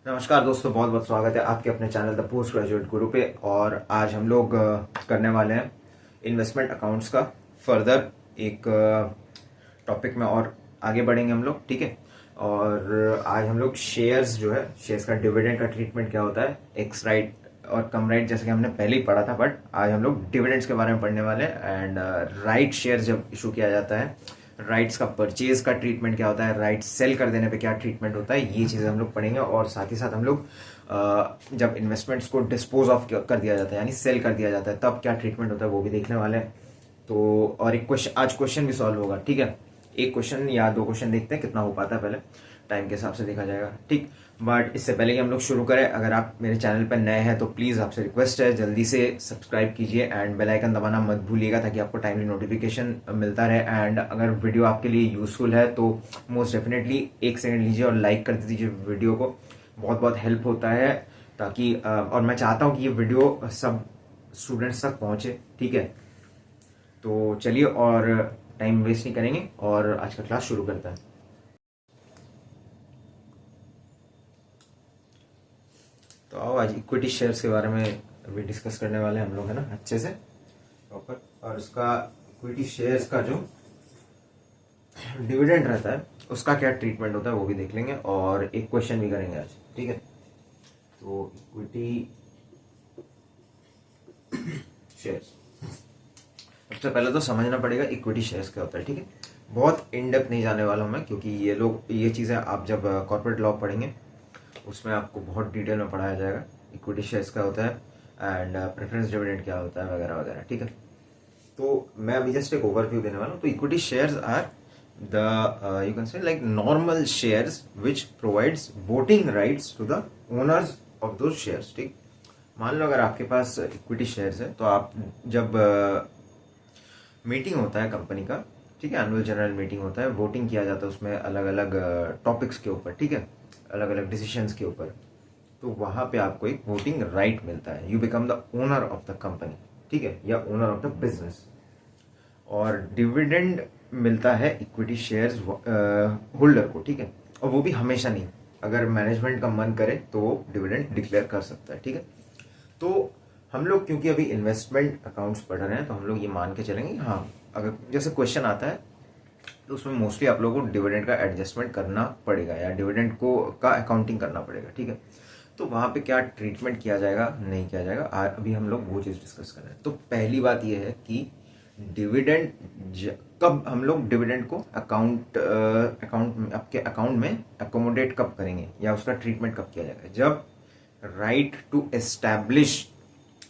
नमस्कार दोस्तों, बहुत बहुत स्वागत है आपके अपने चैनल द पोस्ट ग्रेजुएट गुरु पे। और आज हम लोग करने वाले हैं इन्वेस्टमेंट अकाउंट्स का फर्दर एक टॉपिक में और आगे बढ़ेंगे हम लोग। ठीक है। और आज हम लोग शेयर्स जो है, शेयर्स का डिविडेंड का ट्रीटमेंट क्या होता है, एक्स राइट और कम राइट जैसे कि हमने पहले ही पढ़ा था, बट आज हम लोग डिविडेंड्स के बारे में पढ़ने वाले हैं। एंड राइट शेयर जब इशू किया जाता है, राइट्स का परचेज का ट्रीटमेंट क्या होता है, राइट्स सेल कर देने पे क्या ट्रीटमेंट होता है, ये चीज़ें हम लोग पढ़ेंगे। और साथ ही साथ हम लोग जब इन्वेस्टमेंट्स को डिस्पोज ऑफ कर दिया जाता है यानी सेल कर दिया जाता है, तब क्या ट्रीटमेंट होता है वो भी देखने वाले हैं। तो और एक क्वेश्चन, आज क्वेश्चन भी सॉल्व होगा। ठीक है। एक क्वेश्चन या दो क्वेश्चन देखते हैं कितना हो पाता है, पहले टाइम के हिसाब से देखा जाएगा। ठीक। बट इससे पहले कि हम लोग शुरू करें, अगर आप मेरे चैनल पर नए हैं तो प्लीज़ आपसे रिक्वेस्ट है जल्दी से सब्सक्राइब कीजिए एंड बेल आइकन दबाना मत भूलिएगा, ताकि आपको टाइमली नोटिफिकेशन मिलता रहे। एंड अगर वीडियो आपके लिए यूजफुल है तो मोस्ट डेफिनेटली एक सेकंड लीजिए और लाइक कर दीजिए वीडियो को, बहुत बहुत हेल्प होता है। ताकि और मैं चाहता हूँ कि ये वीडियो सब स्टूडेंट्स तक पहुँचे। ठीक है। तो चलिए और टाइम वेस्ट नहीं करेंगे और आज का क्लास शुरू करता है। तो आओ, आज इक्विटी शेयर्स के बारे में अभी डिस्कस करने वाले हैं हम लोग, है ना, अच्छे से प्रॉपर। और उसका इक्विटी शेयर्स का जो डिविडेंड रहता है उसका क्या ट्रीटमेंट होता है वो भी देख लेंगे, और एक क्वेश्चन भी करेंगे आज। ठीक है। तो इक्विटी शेयर्स, सबसे पहले तो समझना पड़ेगा इक्विटी शेयर्स क्या होता है। ठीक है। बहुत इन डेप्थ नहीं जाने वाला हूँ मैं, क्योंकि ये चीज़ें आप जब कॉर्पोरेट लॉ पढ़ेंगे उसमें आपको बहुत डिटेल में पढ़ाया जाएगा इक्विटी शेयर्स क्या होता है एंड प्रेफरेंस डिविडेंड क्या होता है वगैरह वगैरह। ठीक है। तो मैं अभी जस्ट एक ओवरव्यू देने वाला हूँ। तो equity shares are the you can say like normal shares which provides voting rights to the owners of those shares. ठीक। मान लो अगर आपके पास इक्विटी शेयर्स है तो आप जब मीटिंग होता है कंपनी का, ठीक है, एनुअल जनरल मीटिंग होता है, वोटिंग किया जाता है उसमें अलग अलग टॉपिक्स के ऊपर, ठीक है, अलग अलग डिसीजंस के ऊपर। तो वहां पे आपको एक वोटिंग राइट मिलता है, you become the owner of the company. ठीक है, या ओनर ऑफ द बिजनेस। और डिविडेंड मिलता है इक्विटी शेयर्स होल्डर को। ठीक है। और वो भी हमेशा नहीं, अगर मैनेजमेंट का मन करे तो वो डिविडेंड डिक्लेयर कर सकता है। ठीक है। तो हम लोग क्योंकि अभी इन्वेस्टमेंट अकाउंट्स पढ़ रहे हैं तो हम लोग ये मान के चलेंगे, हाँ, अगर जैसे क्वेश्चन आता है तो उसमें मोस्टली आप लोगों को डिविडेंड का एडजस्टमेंट करना पड़ेगा या डिविडेंड को का अकाउंटिंग करना पड़ेगा। ठीक है। तो वहाँ पे क्या ट्रीटमेंट किया जाएगा नहीं किया जाएगा, अभी हम लोग वो चीज़ डिस्कस कर रहे हैं। तो पहली बात ये है कि डिविडेंड कब हम लोग डिविडेंड को अकाउंट आपके अकाउंट में अकोमोडेट कब करेंगे या उसका ट्रीटमेंट कब किया जाएगा, जब राइट टू एस्टैब्लिश,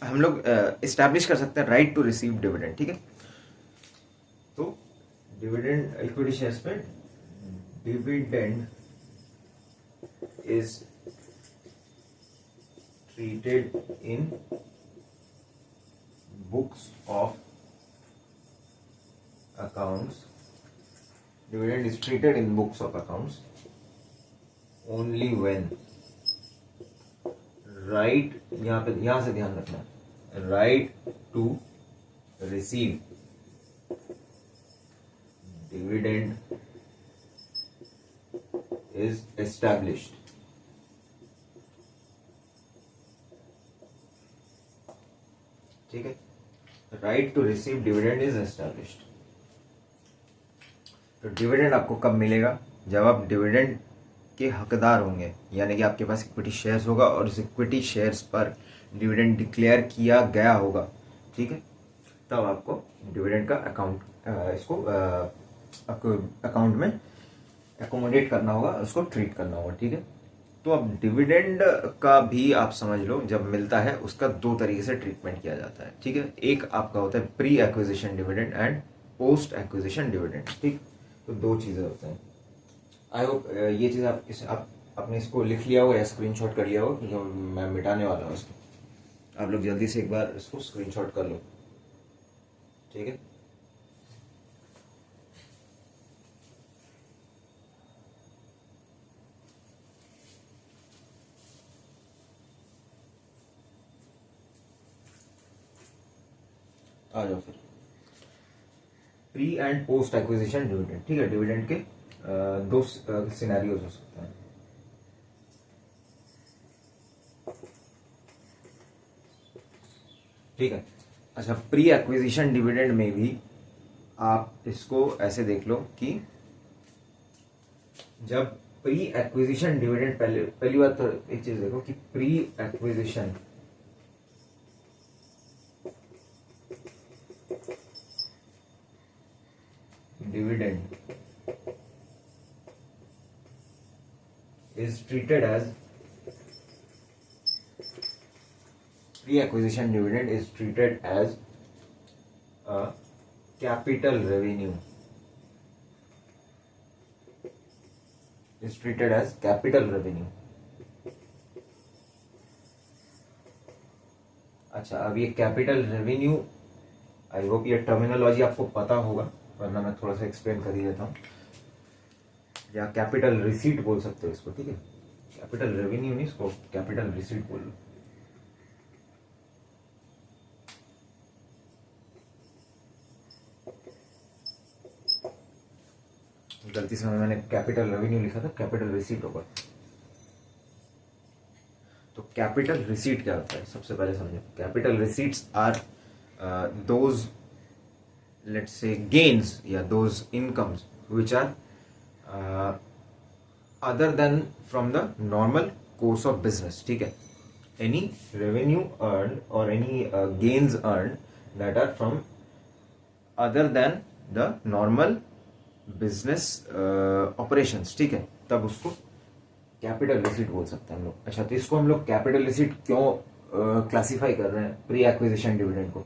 हम लोग एस्टैब्लिश कर सकते हैं राइट टू रिसीव डिविडेंड। ठीक है। तो डिविडेंड इक्विटी शेयर्स में dividend is treated in books of accounts. Dividend is treated in books of accounts only when right, यहाँ से ध्यान रखना, right to receive dividend is established. ठीक है। Right to receive dividend is established. तो dividend आपको कब मिलेगा, जब आप डिविडेंड के हकदार होंगे, यानी कि आपके पास इक्विटी शेयर्स होगा और उस इक्विटी शेयर्स पर डिविडेंड डिक्लेयर किया गया होगा। ठीक है। तब आपको डिविडेंड का अकाउंट इसको अकाउंट में एकोमोडेट करना होगा, उसको ट्रीट करना होगा। ठीक है। तो अब डिविडेंड का भी आप समझ लो, जब मिलता है उसका दो तरीके से ट्रीटमेंट किया जाता है। ठीक है। एक आपका होता है pre acquisition dividend and post acquisition dividend. ठीक। तो दो चीजें होते हैं। आई होप ये चीज आप आपने इसको लिख लिया हो या स्क्रीनशॉट कर लिया हो, क्योंकि मैं मिटाने वाला हूँ इसको। आप लोग जल्दी से एक बार इसको स्क्रीनशॉट कर लो। ठीक है। आ जाओ फिर। Pre and post acquisition dividend. ठीक है। डिविडेंड के दो सिनेरियोज हो सकते हैं। ठीक है। अच्छा, प्री एक्विजिशन डिविडेंड में भी आप इसको ऐसे देख लो कि जब प्री एक्विजिशन डिविडेंड, पहली बात तो एक चीज देखो कि pre acquisition dividend is treated as pre-acquisition dividend is treated as a capital revenue. Is treated as capital revenue. अच्छा, अब ये कैपिटल रेवेन्यू, आई होप ये टर्मिनोलॉजी आपको पता होगा, वरना मैं थोड़ा सा एक्सप्लेन कर ही देता हूँ। या कैपिटल रिसीट बोल सकते हो इसको, ठीक है। कैपिटल रेवेन्यू नहीं, इसको कैपिटल रिसीट बोल लो। गलती से मैंने कैपिटल रेवेन्यू लिखा था, कैपिटल रिसीट होगा। तो कैपिटल रिसीट क्या होता है, सबसे पहले समझो। Capital receipts are those, let's say, gains या those incomes which are other than from the normal course of business, ठीक है। एनी रेवेन्यू अर्न और any gains earn that are from other than the normal business operations, ठीक है, तब उसको capital receipt बोल सकते हैं हम लोग। अच्छा, तो इसको हम लोग कैपिटल रिसीट क्यों क्लासिफाई कर रहे हैं प्री एक्विजिशन डिविडेंड को?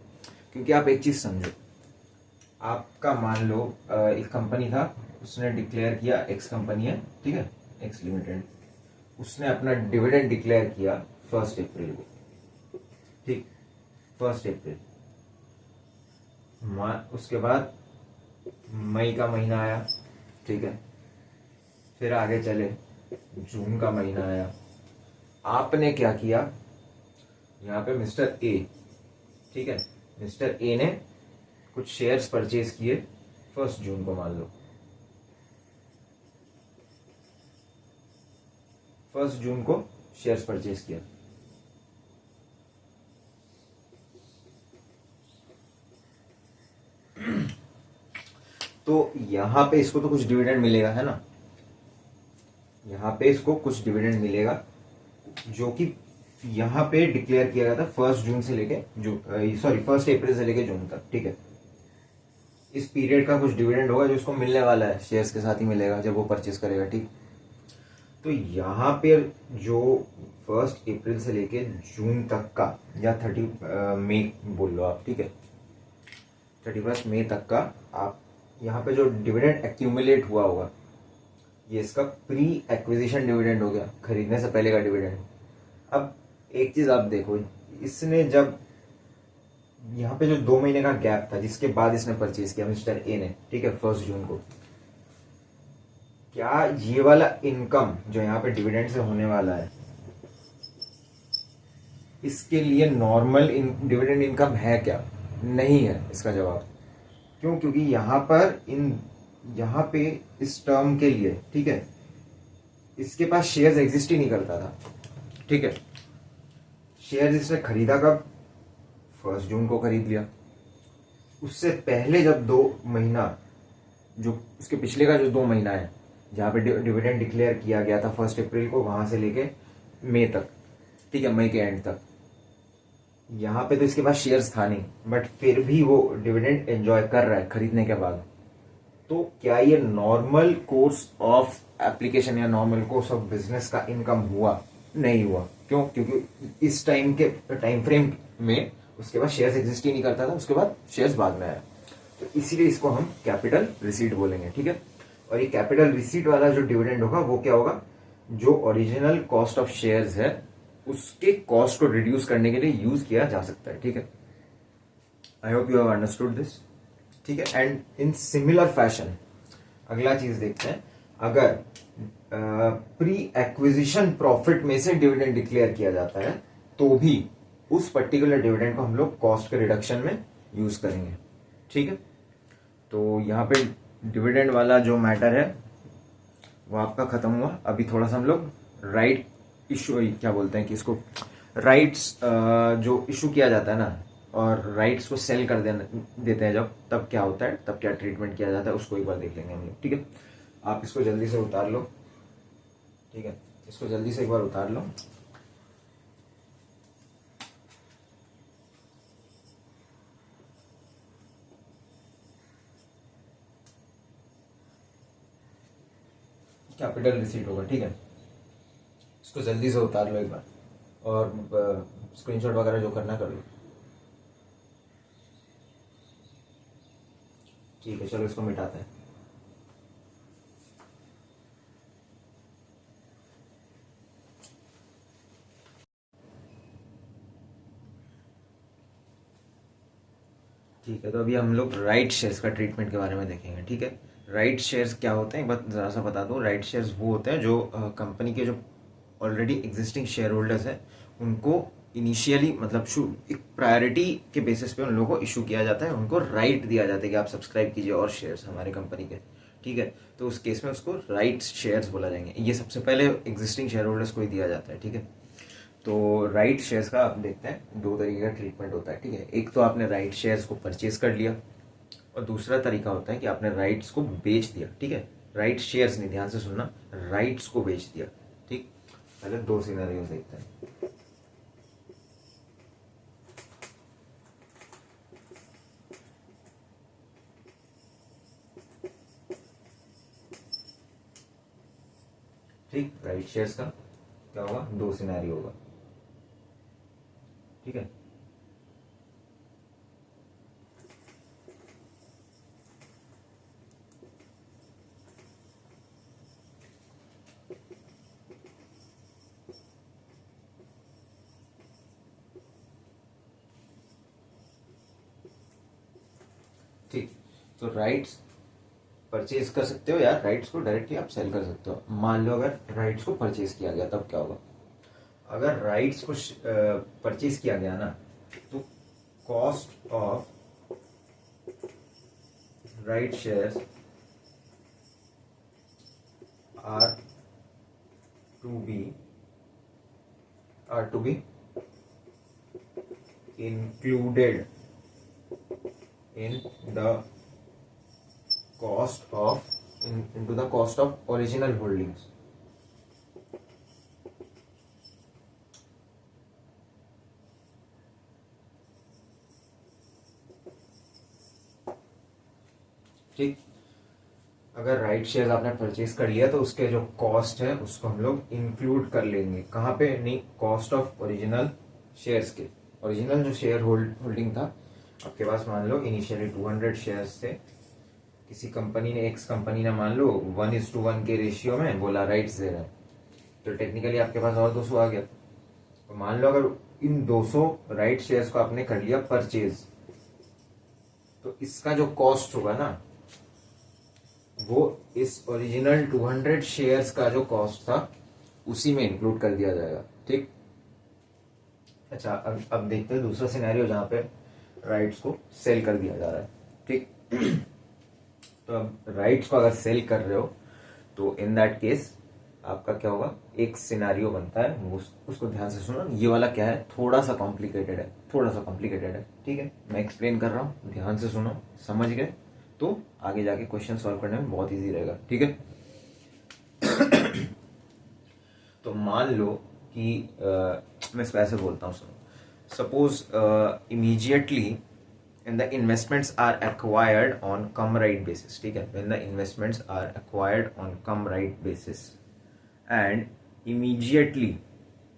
क्योंकि आप एक चीज समझो, आपका मान लो एक कंपनी था, उसने डिक्लेयर किया, एक्स कंपनी है, ठीक है, एक्स लिमिटेड, उसने अपना डिविडेंड डिक्लेयर किया 1 अप्रैल को, ठीक, 1 अप्रैल। उसके बाद मई का महीना आया, ठीक है, फिर आगे चले, जून का महीना आया। आपने क्या किया, यहाँ पे मिस्टर ए, ठीक है, मिस्टर ए ने कुछ शेयर्स परचेज किए 1 जून को, मान लो 1 जून को शेयर्स परचेज किया। तो यहां पे इसको तो कुछ डिविडेंड मिलेगा, है ना, यहां पे इसको कुछ डिविडेंड मिलेगा, जो कि यहां पे डिक्लेयर किया गया था 1 जून से लेके 1 अप्रैल से लेके जून तक, ठीक है। इस पीरियड का कुछ डिविडेंड होगा जो उसको मिलने वाला है, शेयर्स के साथ ही मिलेगा जब वो परचेज करेगा, ठीक। तो यहाँ पे जो 1 अप्रैल से लेके जून तक का, या 30 मई बोल लो आप, ठीक है, 31 मई तक का, आप यहाँ पे जो डिविडेंड एक्यूमुलेट हुआ होगा, ये इसका प्री एक्विजिशन डिविडेंड हो गया, खरीदने से पहले का डिविडेंड। अब एक चीज आप देखो, इसने जब यहाँ पे जो 2 महीने का गैप था जिसके बाद इसने परचेज किया मिस्टर ए ने, ठीक है, 1 जून को, क्या ये वाला इनकम जो यहाँ पे डिविडेंड से होने वाला है, इसके लिए नॉर्मल डिविडेंड इनकम है क्या? नहीं है इसका जवाब। क्यों? क्योंकि यहाँ पे इस टर्म के लिए, ठीक है, इसके पास शेयर्स एग्जिस्ट ही नहीं करता था, ठीक है। शेयर्स इसने खरीदा कब? 1 जून को खरीद लिया। उससे पहले जब 2 महीना, जो उसके पिछले का जो 2 महीना है जहां पे डिविडेंड डिक्लेयर किया गया था 1 अप्रैल को, वहां से लेके मई तक, ठीक है, मई के एंड तक, यहाँ पे तो इसके पास शेयर्स था नहीं, बट फिर भी वो डिविडेंड एंजॉय कर रहा है खरीदने के बाद। तो क्या ये नॉर्मल कोर्स ऑफ एप्लीकेशन या नॉर्मल कोर्स ऑफ बिजनेस का इनकम हुआ? नहीं हुआ। क्यों? क्योंकि इस टाइम फ्रेम में उसके बाद शेयर्स एग्जिस्ट ही नहीं करता था, उसके बाद शेयर्स बाद में आया। तो इसीलिए इसको हम कैपिटल रिसीट बोलेंगे, ठीक है। और ये कैपिटल रिसीट वाला जो डिविडेंड होगा वो क्या होगा? जो ओरिजिनल कॉस्ट ऑफ शेयर्स है उसके कॉस्ट को रिड्यूस करने के लिए यूज किया जा सकता है, ठीक है। I hope you have understood this, ठीक है। एंड इन सिमिलर फैशन अगला चीज देखते हैं, अगर प्री एक्विजिशन प्रॉफिट में से डिविडेंड डिक्लेयर किया जाता है तो भी उस पर्टिकुलर डिविडेंड को हम लोग कॉस्ट के रिडक्शन में यूज करेंगे, ठीक है। तो यहाँ पे डिविडेंड वाला जो मैटर है वो आपका खत्म हुआ। अभी थोड़ा सा हम लोग राइट इश्यू, क्या बोलते हैं कि इसको राइट्स जो इशू किया जाता है ना, और राइट्स को सेल कर देना देते हैं जब, तब क्या होता है, तब क्या ट्रीटमेंट किया जाता है, उसको एक बार देख लेंगे हम लोग, ठीक है। आप इसको जल्दी से उतार लो, ठीक है, इसको जल्दी से एक बार उतार लो। कैपिटल रिसीट होगा, ठीक है, इसको जल्दी से उतार लो एक बार, और स्क्रीनशॉट वगैरह जो करना कर लो, ठीक है। चलो इसको मिटाते हैं। ठीक है, तो अभी हम लोग राइट शेयर्स का ट्रीटमेंट के बारे में देखेंगे, ठीक है। राइट शेयर्स क्या होते हैं, एक बात ज़रा सा बता दूं। राइट शेयर्स वो होते हैं जो कंपनी के जो ऑलरेडी एग्जिस्टिंग शेयर होल्डर्स हैं उनको इनिशियली, मतलब एक प्रायोरिटी के बेसिस पे उन लोगों को इशू किया जाता है, उनको राइट दिया जाता है कि आप सब्सक्राइब कीजिए और शेयर्स हमारे कंपनी के, ठीक है। तो उस केस में उसको राइट शेयर्स बोला जाएंगे। ये सबसे पहले एग्जिस्टिंग शेयर होल्डर्स को ही दिया जाता है, ठीक है। तो राइट शेयर्स का आप देखते हैं दो तरीके का ट्रीटमेंट होता है, ठीक है। एक तो आपने राइट शेयर्स को परचेज कर लिया, और दूसरा तरीका होता है कि आपने राइट्स को बेच दिया, ठीक है। राइट शेयर्स नहीं, ध्यान से सुनना, राइट्स को बेच दिया, ठीक। पहले दो सिनेरियोस देखते हैं। ठीक, राइट शेयर्स का क्या होगा, दो सिनेरियो होगा, ठीक है। ठीक, तो राइट्स परचेज कर सकते हो, यार राइट्स को डायरेक्टली आप सेल कर सकते हो। मान लो अगर राइट्स को परचेज किया गया, तब क्या होगा। अगर राइट्स को परचेज किया गया ना, तो cost of right shares are to be are to be included in the cost of into the cost of original holdings. ठीक, अगर राइट शेयर्स आपने परचेज कर लिया तो उसके जो कॉस्ट है उसको हम लोग इंक्लूड कर लेंगे। कहाँ पे, नहीं, कॉस्ट ऑफ ओरिजिनल शेयर्स के। ओरिजिनल जो शेयर होल्डिंग था आपके पास, मान लो इनिशियली 200 शेयर्स थे, किसी कंपनी ने, एक्स कंपनी ने मान लो 1:1 के रेशियो में बोला राइट्स दे रहा है, तो टेक्निकली आपके पास और 200 आ गया। तो मान लो अगर इन 200 राइट शेयर्स को आपने कर लिया परचेज, तो इसका जो कॉस्ट होगा ना, वो इस ओरिजिनल 200 शेयर्स का जो कॉस्ट था उसी में इंक्लूड कर दिया जाएगा, ठीक। अच्छा, अब देखते हैं दूसरा सिनेरियो जहां पे राइट्स को सेल कर दिया जा रहा है, ठीक। तो अब राइट्स को अगर सेल कर रहे हो तो इन दैट केस आपका क्या होगा, एक सिनेरियो बनता है, उसको ध्यान से सुनो। ये वाला क्या है, थोड़ा सा कॉम्प्लिकेटेड है, थोड़ा सा कॉम्प्लिकेटेड है, ठीक है। मैं एक्सप्लेन कर रहा हूँ, ध्यान से सुनो, समझ गए तो आगे जाके क्वेश्चन सॉल्व करने में बहुत इजी रहेगा, ठीक है। तो मान लो कि मैं इसको ऐसे बोलता हूँ, सुनो। Suppose immediately when the investments are acquired on come right basis, ठीक है, when the investments are acquired on come right basis and immediately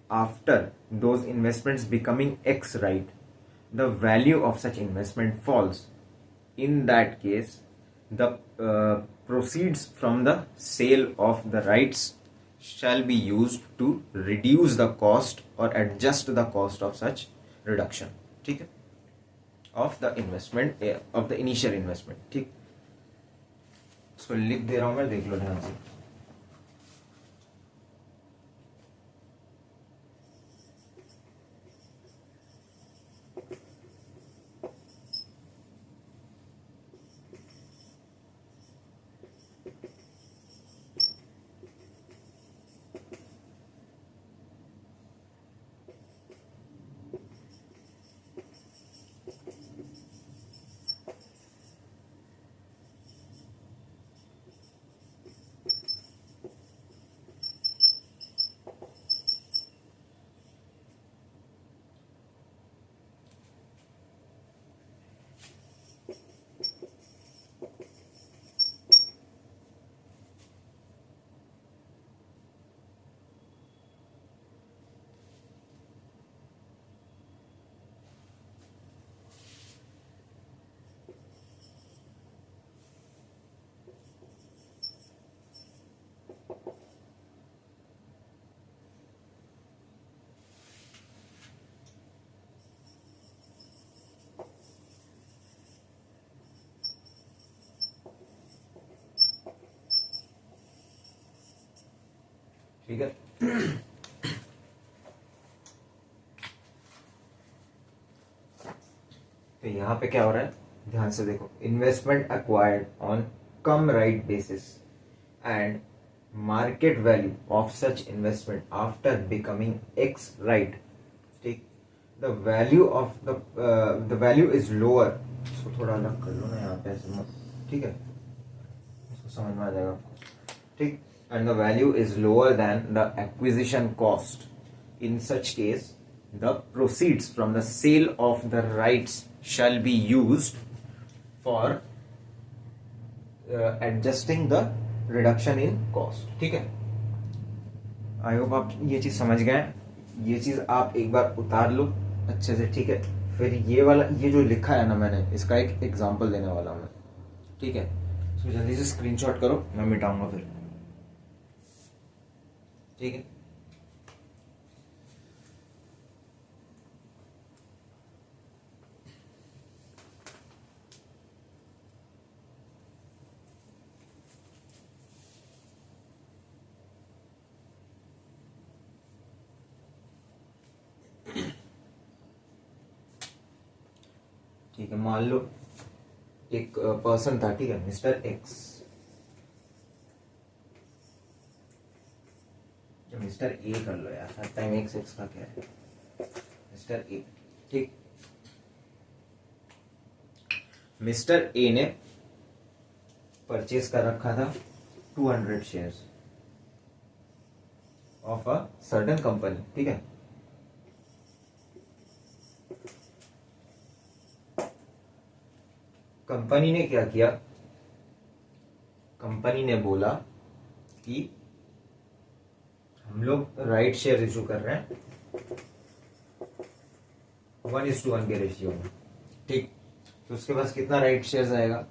after those investments becoming X right, the value of such investment falls. In that case, the proceeds from the sale of the rights shall be used to reduce the cost or adjust the cost of such reduction, ठीक है, of the investment, of the initial investment, ठीक। इसको लिख दे रहा हूं मैं, देख लो ध्यान से। ठीक है। तो यहाँ पे क्या हो रहा है, ध्यान से देखो, investment acquired on cum right basis and market value of such investment after becoming ex right, ठीक, the value of the value is lower, इसको थोड़ा अलग कर लो ना यहाँ पे ऐसे मत, ठीक है, इसको समझ में आ जाएगा आपको, ठीक, and the value is lower than the acquisition cost, in such case the proceeds from the sale of the rights shall be used for adjusting the reduction in cost, ठीक है। आई होप आप ये चीज समझ गए, ये चीज आप एक बार उतार लो अच्छे से, ठीक है। फिर ये वाला, ये जो लिखा है ना मैंने, इसका एक एग्जांपल देने वाला हूं मैं, ठीक है। इसको जल्दी से स्क्रीनशॉट करो, मैं मिटाऊंगा फिर, ठीक है। ठीक है, मान लो एक पर्सन था, ठीक है, मिस्टर एक्स, मिस्टर ए कर लो यार, हर टाइम एक्स एक्स का क्या है, मिस्टर ए, ठीक। मिस्टर ए ने परचेज कर रखा था 200 shares of a certain company, ठीक है। कंपनी ने क्या किया, कंपनी ने बोला कि हम लोग राइट शेयर इशू कर रहे हैं 1:1 के रेशियो में, ठीक। तो उसके पास कितना राइट शेयर आएगा,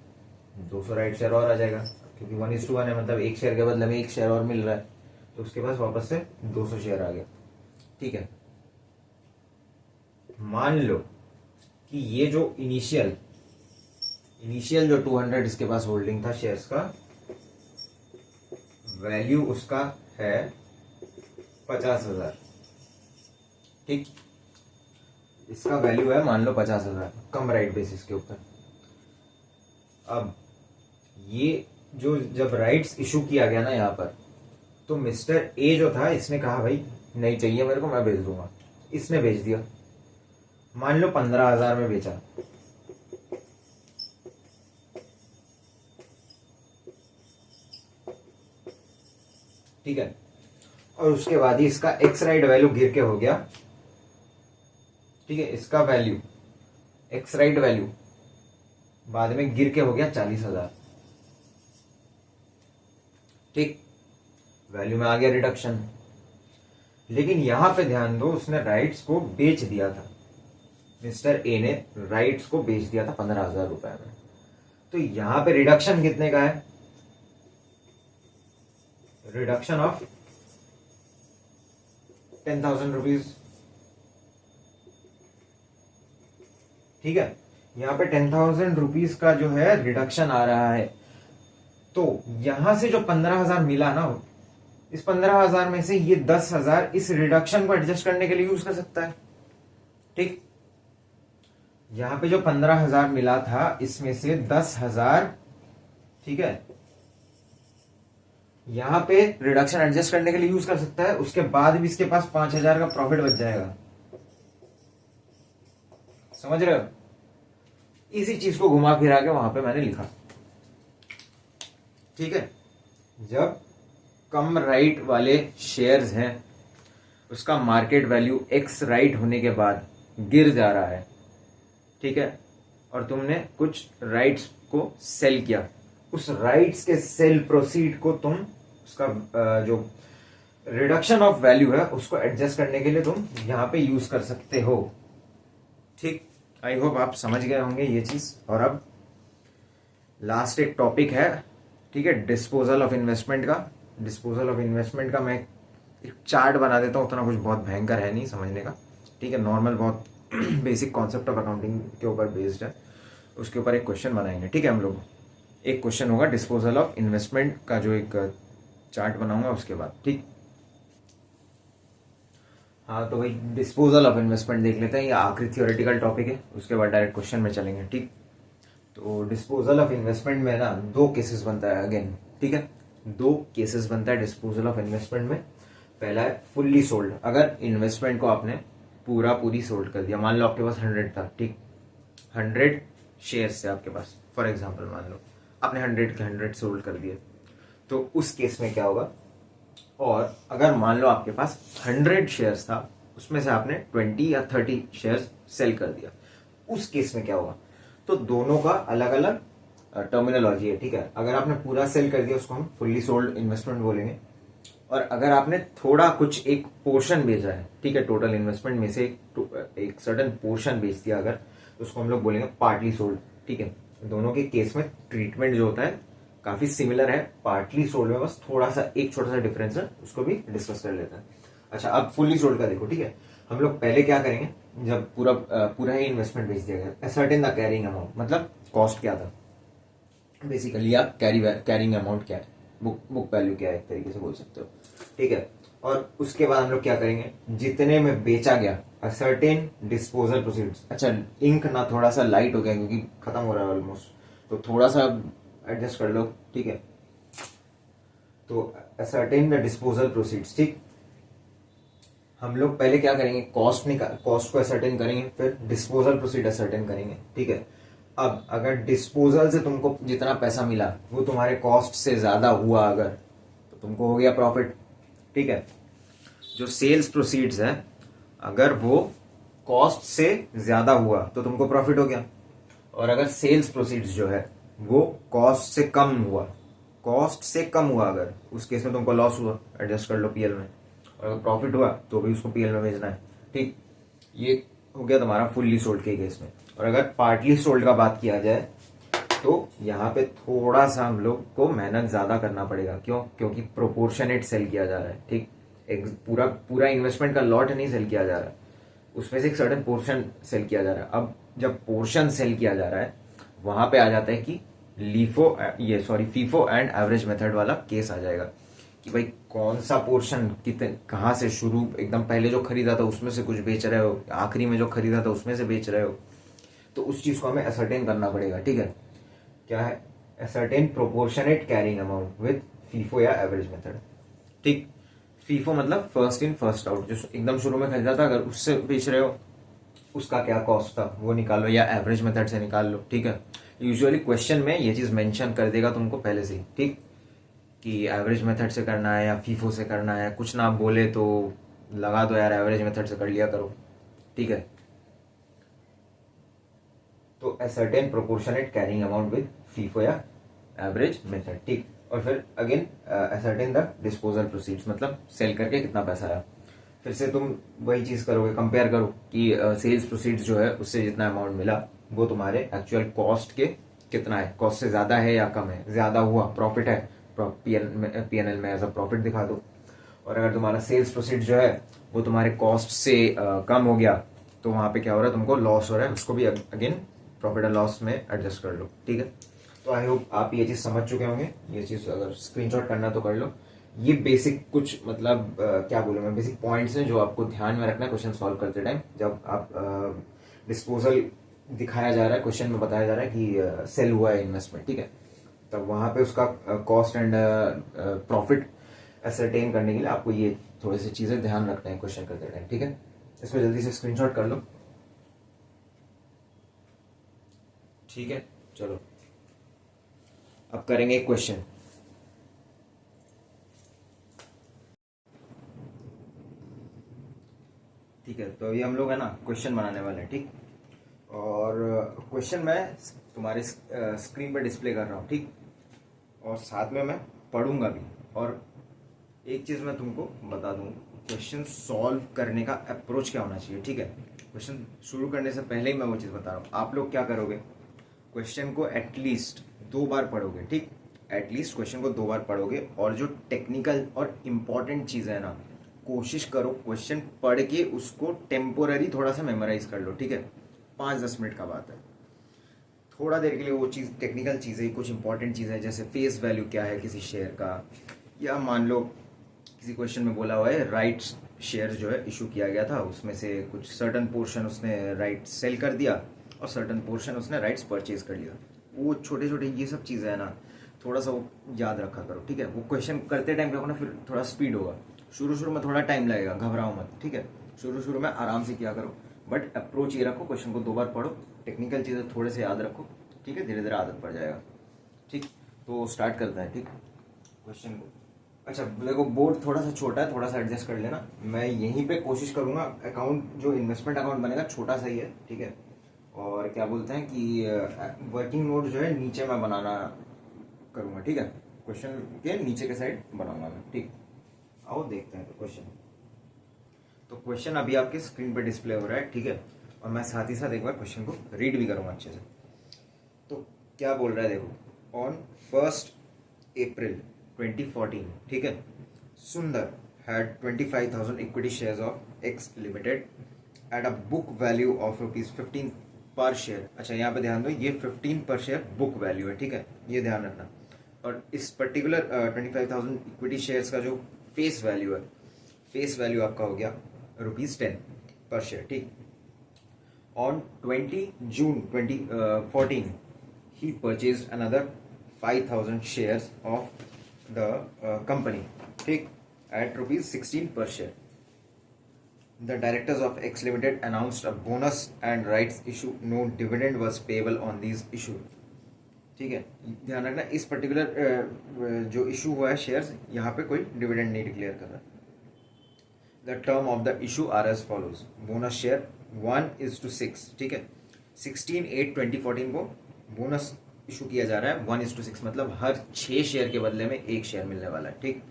200 राइट शेयर और आ जाएगा, क्योंकि 1:1 है, मतलब एक शेयर के बदले में एक शेयर और मिल रहा है, तो उसके पास वापस से 200 शेयर आ गया, ठीक है। मान लो कि ये जो इनिशियल जो 200 इसके पास होल्डिंग था शेयर्स का, वैल्यू उसका है 50,000, ठीक। इसका वैल्यू है मान लो 50,000 कम राइट बेसिस के ऊपर। अब ये जो जब राइट्स इशू किया गया ना यहाँ पर, तो मिस्टर ए जो था, इसने कहा भाई नहीं चाहिए मेरे को, मैं बेच दूंगा, इसने बेच दिया, मान लो 15,000 में बेचा, ठीक है। और उसके बाद ही इसका एक्स राइट वैल्यू गिर के हो गया, ठीक है, इसका वैल्यू एक्स राइट वैल्यू बाद में गिर के हो गया 40,000, ठीक, वैल्यू में आ गया रिडक्शन। लेकिन यहां पे ध्यान दो, उसने राइट्स को बेच दिया था, मिस्टर ए ने राइट्स को बेच दिया था 15,000 रुपए में, तो यहां पे रिडक्शन कितने का है, रिडक्शन ऑफ 10,000 रुपीज, ठीक है। यहां पे 10,000 रुपीज का जो है रिडक्शन आ रहा है, तो यहां से जो 15,000 मिला ना, इस 15,000 में से ये 10,000 इस रिडक्शन को एडजस्ट करने के लिए यूज कर सकता है, ठीक। यहां पे जो 15,000 मिला था, इसमें से 10,000, ठीक है, यहां पे रिडक्शन एडजस्ट करने के लिए यूज कर सकता है, उसके बाद भी इसके पास 5,000 का प्रॉफिट बच जाएगा, समझ रहे हो। इसी चीज को घुमा फिरा के वहां पे मैंने लिखा, ठीक है। जब कम राइट वाले शेयर्स हैं, उसका मार्केट वैल्यू एक्स राइट होने के बाद गिर जा रहा है, ठीक है, और तुमने कुछ राइट्स को सेल किया, उस राइट्स के सेल प्रोसीड को तुम उसका जो रिडक्शन ऑफ वैल्यू है उसको एडजस्ट करने के लिए तुम यहां पे यूज कर सकते हो, ठीक। आई होप आप समझ गए होंगे ये चीज। और अब लास्ट एक टॉपिक है, ठीक है, डिस्पोजल ऑफ इन्वेस्टमेंट का। डिस्पोजल ऑफ इन्वेस्टमेंट का मैं एक चार्ट बना देता हूँ, उतना कुछ बहुत भयंकर है नहीं समझने का, ठीक है, नॉर्मल बहुत बेसिक कॉन्सेप्ट ऑफ अकाउंटिंग के ऊपर बेस्ड है, उसके ऊपर एक क्वेश्चन बनाएंगे, ठीक है। हम लोग एक क्वेश्चन होगा डिस्पोजल ऑफ इन्वेस्टमेंट का, जो एक चार्ट बनाऊंगा उसके बाद, ठीक। हाँ, तो भाई डिस्पोजल ऑफ इन्वेस्टमेंट देख लेते हैं, ये आखिरी थियोरेटिकल टॉपिक है, उसके बाद डायरेक्ट क्वेश्चन में चलेंगे। ठीक, तो डिस्पोजल ऑफ इन्वेस्टमेंट में ना दो केसेस बनता है अगेन। ठीक है, दो केसेस बनता है डिस्पोजल ऑफ इन्वेस्टमेंट में। पहला है फुल्ली सोल्ड, अगर इन्वेस्टमेंट को आपने पूरी सोल्ड कर दिया। मान लो आपके पास 100 था, ठीक, 100 शेयर्स थे आपके पास, फॉर एग्जाम्पल मान लो आपने 100 के 100 सोल्ड कर दिए, तो उस केस में क्या होगा। और अगर मान लो आपके पास 100 शेयर्स था, उसमें से आपने 20 या 30 शेयर्स सेल कर दिया, उस केस में क्या होगा। तो दोनों का अलग अलग टर्मिनोलॉजी है। ठीक है, अगर आपने पूरा सेल कर दिया उसको हम फुल्ली सोल्ड इन्वेस्टमेंट बोलेंगे, और अगर आपने थोड़ा कुछ एक पोर्शन बेचा है, ठीक है, टोटल इन्वेस्टमेंट में से एक सर्टन पोर्शन बेच दिया अगर, तो उसको हम लोग बोलेंगे पार्टली सोल्ड। ठीक है, दोनों के केस में ट्रीटमेंट जो होता है काफी सिमिलर है। पार्टली सोल्ड में बस थोड़ा सा एक छोटा सा डिफरेंस है, उसको भी डिस्कस कर लेते हैं। अच्छा, अब फुल्ली सोल्ड का देखो। ठीक है, हम लोग पहले क्या करेंगे, जब पूरा ही इन्वेस्टमेंट बेच दिया गया, सर्टेन द कैरिंग अमाउंट, मतलब कॉस्ट क्या था बेसिकली, या कैरिंग अमाउंट क्या है, बुक वैल्यू क्या है, एक तरीके से बोल सकते हो। ठीक है, और उसके बाद हम लोग क्या करेंगे, जितने में बेचा गया सर्टेन डिस्पोजल प्रोसीड्स। अच्छा, इंक ना थोड़ा सा लाइट हो गया क्योंकि खत्म हो रहा है ऑलमोस्ट, तो थोड़ा सा एडजस्ट कर लो। ठीक है, तो सर्टेन द डिस्पोजल प्रोसीड्स। ठीक, हम लोग पहले क्या करेंगे, कॉस्ट को असर्टेन करेंगे, फिर डिस्पोजल प्रोसीड असर्टेन करेंगे। ठीक है, अब अगर डिस्पोजल से तुमको जितना पैसा मिला वो तुम्हारे कॉस्ट से ज्यादा हुआ अगर, तो तुमको हो गया प्रॉफिट। ठीक है, जो सेल्स प्रोसीड्स है अगर वो कॉस्ट से ज्यादा हुआ तो तुमको प्रॉफिट हो गया, और अगर सेल्स प्रोसीड्स जो है वो कॉस्ट से कम हुआ अगर, उस केस में तुमको लॉस हुआ, एडजस्ट कर लो पीएल में। और अगर प्रॉफिट हुआ तो भी उसको पीएल में भेजना है। ठीक, ये हो गया तुम्हारा फुल्ली सोल्ड के केस में। और अगर पार्टली सोल्ड का बात किया जाए तो यहाँ पे थोड़ा सा हम लोग को मेहनत ज्यादा करना पड़ेगा। क्यों? क्योंकि प्रोपोर्शनेट सेल किया जा रहा है। ठीक, एक पूरा इन्वेस्टमेंट का लॉट नहीं सेल किया जा रहा है, उसमें से एक सर्टेन पोर्शन सेल किया जा रहा है। अब जब पोर्शन सेल किया जा रहा है वहां पे आ जाता है कि फीफो एंड एवरेज मेथड वाला केस आ जाएगा कि भाई कौन सा पोर्शन कितने कहाँ से शुरू, एकदम पहले जो खरीदा था उसमें से कुछ बेच रहे हो, आखिरी में जो खरीदा था उसमें से बेच रहे हो, तो उस चीज को हमें असर्टेन करना पड़ेगा। ठीक है, क्या है, ascertain proportionate carrying amount with FIFO या एवरेज मेथड। ठीक, फीफो मतलब फर्स्ट इन फर्स्ट आउट, जो एकदम शुरू में खरीदा था अगर उससे बेच रहे हो उसका क्या कॉस्ट था वो निकालो, या एवरेज मेथड से निकाल लो। ठीक है, यूजुअली क्वेश्चन में ये चीज मेंशन कर देगा तुमको पहले से ही। ठीक, कि एवरेज मेथड से करना है या फीफो से करना है, कुछ ना बोले तो लगा दो यार एवरेज मेथड से कर लिया करो। ठीक है, तो a certain proportionate carrying amount with FIFO या एवरेज मेथड। ठीक, और फिर again ascertain the disposal proceeds, मतलब सेल करके कितना पैसा आया। फिर से तुम वही चीज करोगे, कंपेयर करो कि सेल्स प्रोसीड्स जो है उससे जितना अमाउंट मिला वो तुम्हारे एक्चुअल कॉस्ट के कितना है, कॉस्ट से ज्यादा है या कम है, ज्यादा हुआ प्रॉफिट है, पीएनएल में एज अ प्रॉफिट दिखा दो। और अगर तुम्हारा सेल्स प्रोसीड जो है वो तुम्हारे कॉस्ट से कम हो गया तो वहां पे क्या हो रहा है, तुमको लॉस हो रहा है, उसको भी अगेन प्रॉफिट एंड लॉस में एडजस्ट कर लो। ठीक है, तो आई होप आप ये चीज समझ चुके होंगे। ये चीज अगर स्क्रीनशॉट करना तो कर लो। ये बेसिक कुछ मतलब क्या बोलूं मैं, बेसिक पॉइंट्स हैं जो आपको ध्यान में रखना है क्वेश्चन सॉल्व करते टाइम। जब आप डिस्पोजल दिखाया जा रहा है, क्वेश्चन में बताया जा रहा है कि सेल हुआ है इन्वेस्टमेंट, ठीक है, तब वहां पे उसका कॉस्ट एंड प्रॉफिट असरटेन करने के लिए आपको ये थोड़ी सी चीजें ध्यान रखना है क्वेश्चन करते टाइम। ठीक है, इसमें जल्दी से स्क्रीनशॉट कर लो। ठीक है, चलो अब करेंगे एक क्वेश्चन। ठीक है, तो अभी हम लोग है ना क्वेश्चन बनाने वाले हैं। ठीक, और क्वेश्चन मैं तुम्हारे स्क्रीन पर डिस्प्ले कर रहा हूँ। ठीक, और साथ में मैं पढ़ूंगा भी। और एक चीज मैं तुमको बता दूं, क्वेश्चन सॉल्व करने का अप्रोच क्या होना चाहिए। ठीक है, क्वेश्चन शुरू करने से पहले ही मैं वो चीज बता रहा हूँ। आप लोग क्या करोगे, क्वेश्चन को एटलीस्ट 2 बार पढ़ोगे। ठीक, एटलीस्ट क्वेश्चन को 2 बार पढ़ोगे, और जो टेक्निकल और इम्पोर्टेंट चीज है ना, कोशिश करो क्वेश्चन पढ़ के उसको टेम्पोररी थोड़ा सा मेमोराइज कर लो। ठीक है, 5-10 मिनट का बात है, थोड़ा देर के लिए वो चीज टेक्निकल चीज है, कुछ इंपॉर्टेंट चीज है, जैसे फेस वैल्यू क्या है किसी शेयर का, या मान लो किसी क्वेश्चन में बोला हुआ है राइट्स शेयर जो है इशू किया गया था, उसमें से कुछ सर्टन पोर्शन उसने राइट सेल कर दिया और सर्टन पोर्शन उसने राइट्स परचेज कर लिया। वो छोटे छोटे ये सब चीज़ें हैं ना, थोड़ा सा वो याद रखा करो, ठीक है। वो क्वेश्चन करते टाइम क्या होगा ना, फिर थोड़ा स्पीड होगा, शुरू शुरू में थोड़ा टाइम लगेगा, घबराओ मत, ठीक है। शुरू शुरू में आराम से किया करो, बट अप्रोच ये रखो, क्वेश्चन को 2 बार पढ़ो, टेक्निकल चीज़ें थोड़े से याद रखो, ठीक है। धीरे धीरे आदत पड़ जाएगा, ठीक। तो स्टार्ट करते हैं, ठीक, क्वेश्चन को। अच्छा देखो, बोर्ड थोड़ा सा छोटा है, थोड़ा सा एडजस्ट कर लेना। मैं यहीं पे कोशिश करूंगा, अकाउंट जो इन्वेस्टमेंट अकाउंट बनेगा छोटा सा ही है, ठीक है। और क्या बोलते हैं कि वर्किंग नोट जो है नीचे मैं बनाना करूंगा, ठीक है। क्वेश्चन के नीचे के साइड बनाऊंगा मैं, ठीक। आओ देखते हैं क्वेश्चन। तो क्वेश्चन अभी आपके स्क्रीन पे डिस्प्ले हो रहा है, ठीक है। और मैं साथ ही साथ एक बार क्वेश्चन को रीड भी करूंगा अच्छे से। तो क्या बोल रहा है देखो, ऑन 1 अप्रैल 2014, ठीक है, सुंदर had 25,000 equity shares of X Limited at a book value of ₹15 per share. अच्छा यहाँ पे ध्यान दो, ये 15 पर शेयर बुक वैल्यू है, ठीक है, ये ध्यान रखना। और इस पर्टिकुलर 25,000 इक्विटी शेयर्स का जो फेस वैल्यू है, फेस वैल्यू आपका हो गया ₹10 पर शेयर, ठीक। On 20 June 2014 he purchased another 5,000 shares of the company, ठीक, at ₹16 per share. The directors of X Limited announced a bonus and rights issue. No dividend was payable on these issue. ठीक है, ध्यान रखना, इस particular जो issue हुआ है shares, यहाँ पे कोई डिविडेंड नहीं डिक्लेयर कर रहा। The term of the issue are as follows. Bonus share 1:6, ठीक है। 16/8/2014 को बोनस इशू किया जा रहा है 1:6, मतलब हर 6 शेयर के बदले में 1 शेयर मिलने वाला है, ठीक।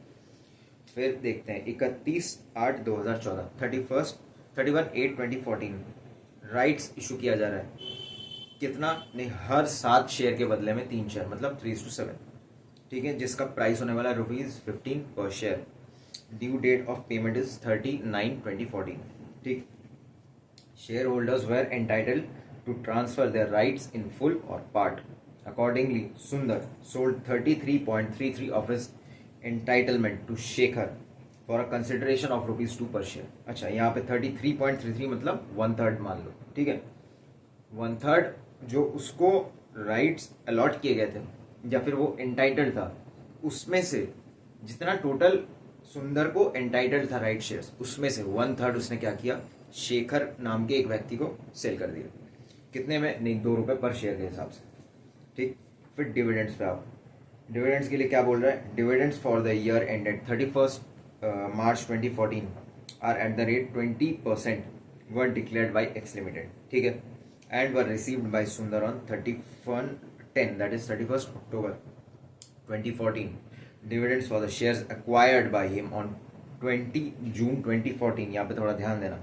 फिर देखते हैं 31/8/2014, 31/8/2014 राइट्स इशू किया जा रहा है, कितना नहीं, हर 7 शेयर के बदले में 3 शेयर, मतलब 3:7, ठीक है, जिसका प्राइस होने वाला है ₹15 per share. Due date of payment is 30/9/2014, ठीक। Share holders were entitled to transfer their rights in full or part. Accordingly, Sundar sold 33.33 of his entitlement to Shekhar for a consideration of ₹2 per share. अच्छा यहाँ पे 33.33 मतलब 1/3 मान लो, ठीक है। 1/3 जो उसको राइट्स अलॉट किए गए थे या फिर वो एंटाइटल्ड था, उसमें से जितना टोटल सुंदर को एंटाइटल्ड था राइट शेयर्स, उसमें से 1/3 उसने क्या किया, शेखर नाम के एक व्यक्ति को सेल कर दिया। कितने में, नहीं, ₹2 पर शेयर के हिसाब से, ठीक। फिर डिविडेंड्स पे आओ। डिविडेंड्स के लिए क्या बोल रहा है, dividends for the year ended 31 March 2014 are at the rate 20% were declared by X limited, ठीक है, and were received by Sundar on 31/10, that is 31 October 2014। Dividends for the shares acquired by him on 20 June 2014, यहाँ पे थोड़ा ध्यान देना।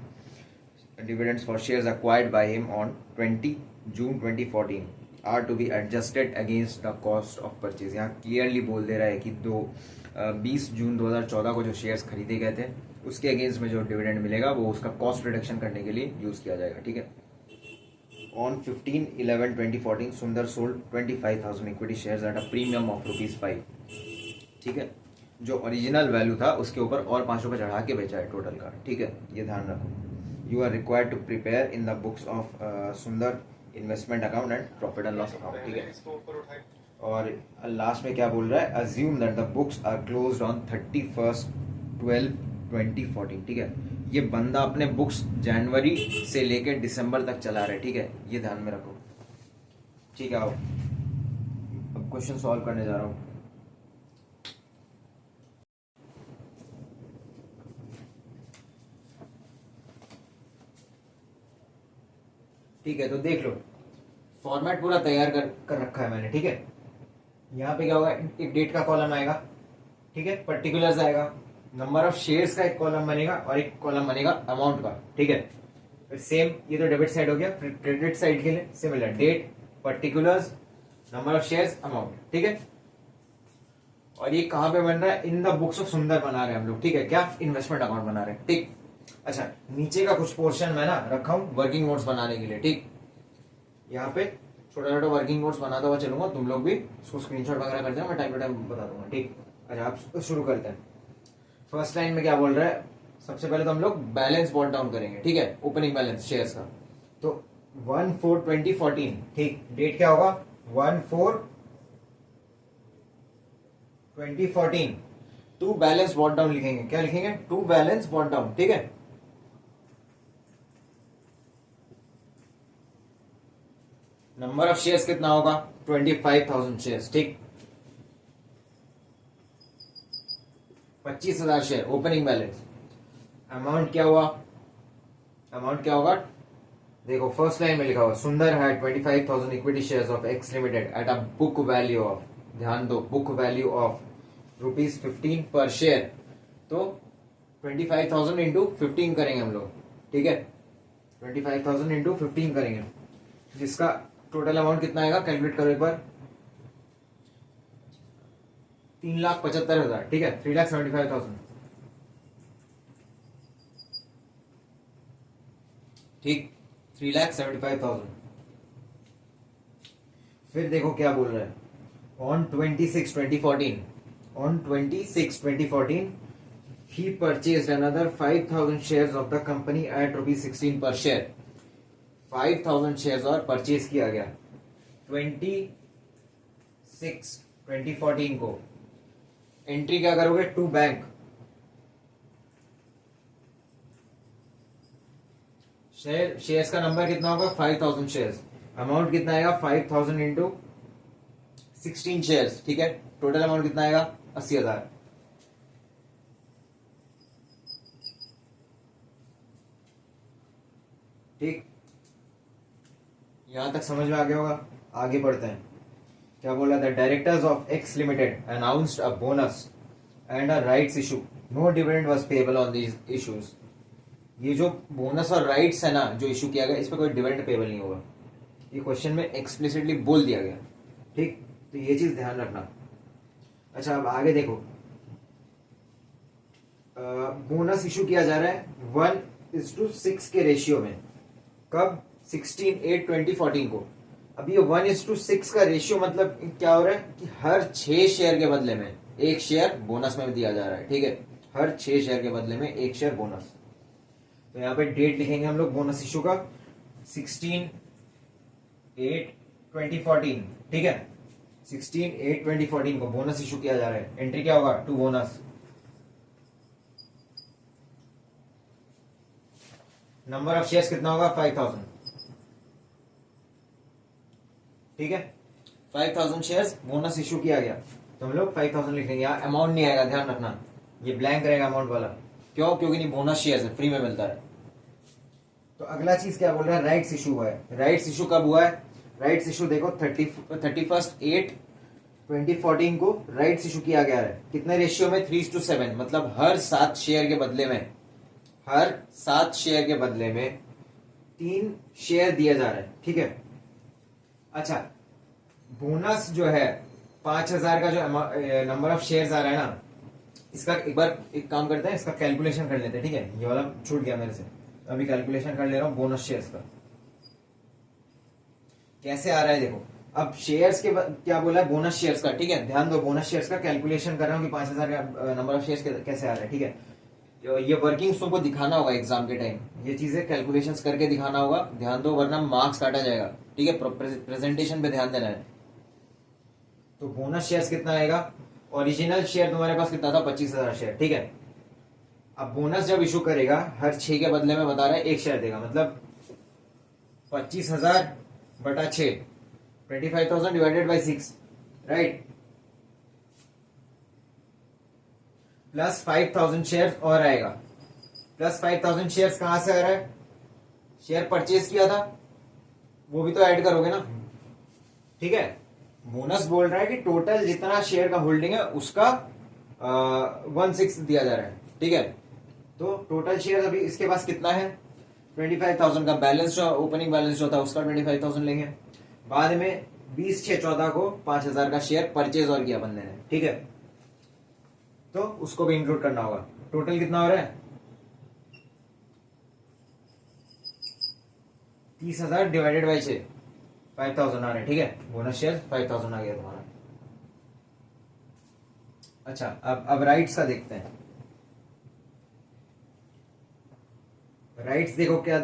Dividends for shares acquired by him on 20 June 2014 are to be adjusted against the cost of purchase. यहाँ clearly बोल दे रहा है कि 20 जून 2014 को जो शेयर्स खरीदे गए थे, उसके अगेंस्ट में जो डिविडेंड मिलेगा वो उसका कॉस्ट रिडक्शन करने के लिए यूज किया जाएगा, ठीक है। ऑन 15/11/2014 सुंदर sold 25,000 equity shares at a premium of ₹5, ठीक है। जो ओरिजिनल वैल्यू था उसके ऊपर और ₹5 चढ़ा के बेचा है टोटल का, ठीक है, ये ध्यान रखो। You are required to prepare in the books of Sundar investment account and profit and loss account, ठीक है। और लास्ट में क्या बोल रहा है, assume that the books are closed on 31/12/2014, ठीक है। ये बंदा अपने बुक्स जनवरी से लेकर दिसंबर तक चला रहा है, ठीक है, ये ध्यान में रखो, ठीक है। आओ अब क्वेश्चन सॉल्व करने जा रहा हूं। ठीक है, तो देख लो, फॉर्मेट पूरा तैयार कर रखा है मैंने, ठीक है। यहाँ पे क्या होगा, एक डेट का कॉलम आएगा, ठीक है, पर्टिकुलर्स आएगा, नंबर ऑफ शेयर्स का एक कॉलम बनेगा और एक कॉलम बनेगा अमाउंट का, ठीक है। फिर सेम, ये तो डेबिट साइड हो गया। फिर क्रेडिट साइड के लिए similar, date, particulars, number of shares, amount, ठीक है। और ये कहाँ पे बन रहा है, इन द बुक्स ऑफ सुंदर बना रहे हैं हम लोग, ठीक है, क्या, इन्वेस्टमेंट अकाउंट बना रहे हैं, ठीक। अच्छा, नीचे का कुछ पोर्शन मैं ना रखा हूं वर्किंग नोट्स बनाने के लिए, ठीक। यहाँ पे छोटा छोटा वर्किंग नोट्स बनाता हुआ चलूंगा, तुम लोग भी उसको स्क्रीनशॉट वगैरह कर देना, मैं टाइम टू टाइम बता दूंगा, ठीक। अच्छा, आप शुरू करते हैं। फर्स्ट लाइन में क्या बोल रहा है, सबसे पहले तो हम लोग बैलेंस बॉट डाउन करेंगे, ठीक है, ओपनिंग बैलेंस शेयर्स का। तो 1/4/2014, ठीक, डेट क्या होगा 1/4/2014। टू बैलेंस बॉट डाउन लिखेंगे, क्या लिखेंगे, टू बैलेंस बॉट डाउन, ठीक है। नंबर ऑफ शेयर्स कितना होगा 25,000 शेयर्स, ठीक, 25,000 शेयर ओपनिंग बैलेंस। अमाउंट क्या हुआ, अमाउंट क्या होगा, देखो फर्स्ट लाइन में लिखा हुआ सुंदर है 25,000 equity shares of X limited at a book value of, ध्यान दो, book value of ₹15 per share. तो 25,000 इंटू 15 करेंगे हम लोग, ठीक है, 25,000 इंटू 15 करेंगे, जिसका टोटल अमाउंट कितना आएगा, कैलकुलेट करो एक बार, 3,75,000, ठीक है, 3,75,000, ठीक, 3,75,000। फिर देखो क्या बोल रहा है, on 26/2014, on 26/2014 he purchased another 5,000 shares of the company at ₹16 per share। 5,000 shares और परचेज किया गया 26/2014 को। एंट्री क्या करोगे, टू बैंक, शेयर्स का नंबर कितना होगा 5,000 शेयर्स, अमाउंट कितना आएगा 5,000 इंटू 16 शेयर्स, ठीक है, टोटल अमाउंट कितना आएगा 80,000, ठीक, यहां तक समझ में आ गया होगा। आगे बढ़ते हैं, क्या बोला था, directors of X limited announced a bonus and a rights issue, no dividend was payable on these issues. ये जो बोनस और राइट्स है ना जो इशू किया गया, इस पर कोई डिविडेंड पेबल नहीं होगा, ये क्वेश्चन में एक्सप्लिसिटली बोल दिया गया, ठीक, तो ये चीज ध्यान रखना। अच्छा अब आगे देखो, बोनस इशू किया जा रहा है 1:6 के रेशियो में, कब 16/8/2014 को। अब ये 1:6 का रेशियो मतलब क्या हो रहा है कि हर 6 शेयर के बदले में एक शेयर बोनस में दिया जा रहा है, ठीक है, हर 6 शेयर के बदले में एक शेयर बोनस। तो यहाँ पे डेट लिखेंगे हम लोग बोनस इशू का 16/8/2014, ठीक है, 16/8/2014 को बोनस इशू किया जा रहा है। एंट्री क्या होगा, to bonus, number of shares कितना होगा 5,000, ठीक है, 5,000 शेयर्स बोनस इशू किया गया, तो हम लोग 5,000 लिखेंगे। यहाँ अमाउंट नहीं आएगा, ध्यान रखना, ये ब्लैंक रहेगा अमाउंट वाला, क्यों, क्योंकि नहीं बोनस शेयर्स है, फ्री में मिलता है। तो अगला चीज क्या बोल रहा है, राइट्स इशू हुआ है। राइट्स इशू कब हुआ है, राइट्स इशू देखो 31/8/2014 को राइट्स इशू किया गया है, कितने रेशियो में, 3:7, मतलब हर 7 शेयर के बदले में, हर 7 शेयर के बदले में 3 शेयर दिया जा रहा है, ठीक है। अच्छा बोनस जो है 5,000 का जो नंबर ऑफ शेयर्स आ रहा है ना, इसका एक बार एक काम करते हैं, इसका कैलकुलेशन कर लेते हैं, ठीक है, ये वाला छूट गया मेरे से, अभी कैलकुलेशन कर ले रहा हूं बोनस शेयर्स का कैसे आ रहा है। देखो अब शेयर्स के क्या बोला है, बोनस शेयर्स का, ठीक है, ध्यान दो, बोनस शेयर्स का कैलकुलेशन कर रहा हूं कि 5,000 का नंबर ऑफ शेयर्स कैसे आ रहा है, ठीक है। ये वर्किंग्स तुमको दिखाना होगा एग्जाम के टाइम, ये चीजें कैलकुलेशंस करके दिखाना होगा, ध्यान दो, वरना मार्क्स काटा जाएगा, ठीक है, प्रेजेंटेशन पे ध्यान देना है। तो बोनस शेयर्स कितना आएगा, ओरिजिनल शेयर तुम्हारे पास कितना था 25,000 शेयर, ठीक है। अब बोनस जब इशू करेगा हर 6 के बदले में बता रहा है एक शेयर देगा, मतलब 25,000/6, 25,000 divided by 6, right, plus 5,000 share और आएगा, प्लस 5,000 शेयर कहां से आ रहा है, शेयर परचेज किया था वो भी तो ऐड करोगे ना, ठीक है। बोनस बोल रहा है कि टोटल जितना शेयर का होल्डिंग है उसका 1/6 दिया जा रहा है, ठीक है। तो टोटल शेयर अभी इसके पास कितना है 25,000 का, बैलेंस जो ओपनिंग बैलेंस जो था उसका 25,000 लेंगे, बाद में 20/6/14 को 5,000 का शेयर परचेज और किया बंदे ने, ठीक है, तो उसको भी इंक्लूड करना होगा। टोटल कितना हो रहा है 30,000 डिवाइडेड बाई 6, 5,000 आ रहा है, ठीक है, बोनस शेयर 5,000 आ गया तुम्हारा। अच्छा अब राइट्स का देखते हैं, राइट्स देखो क्या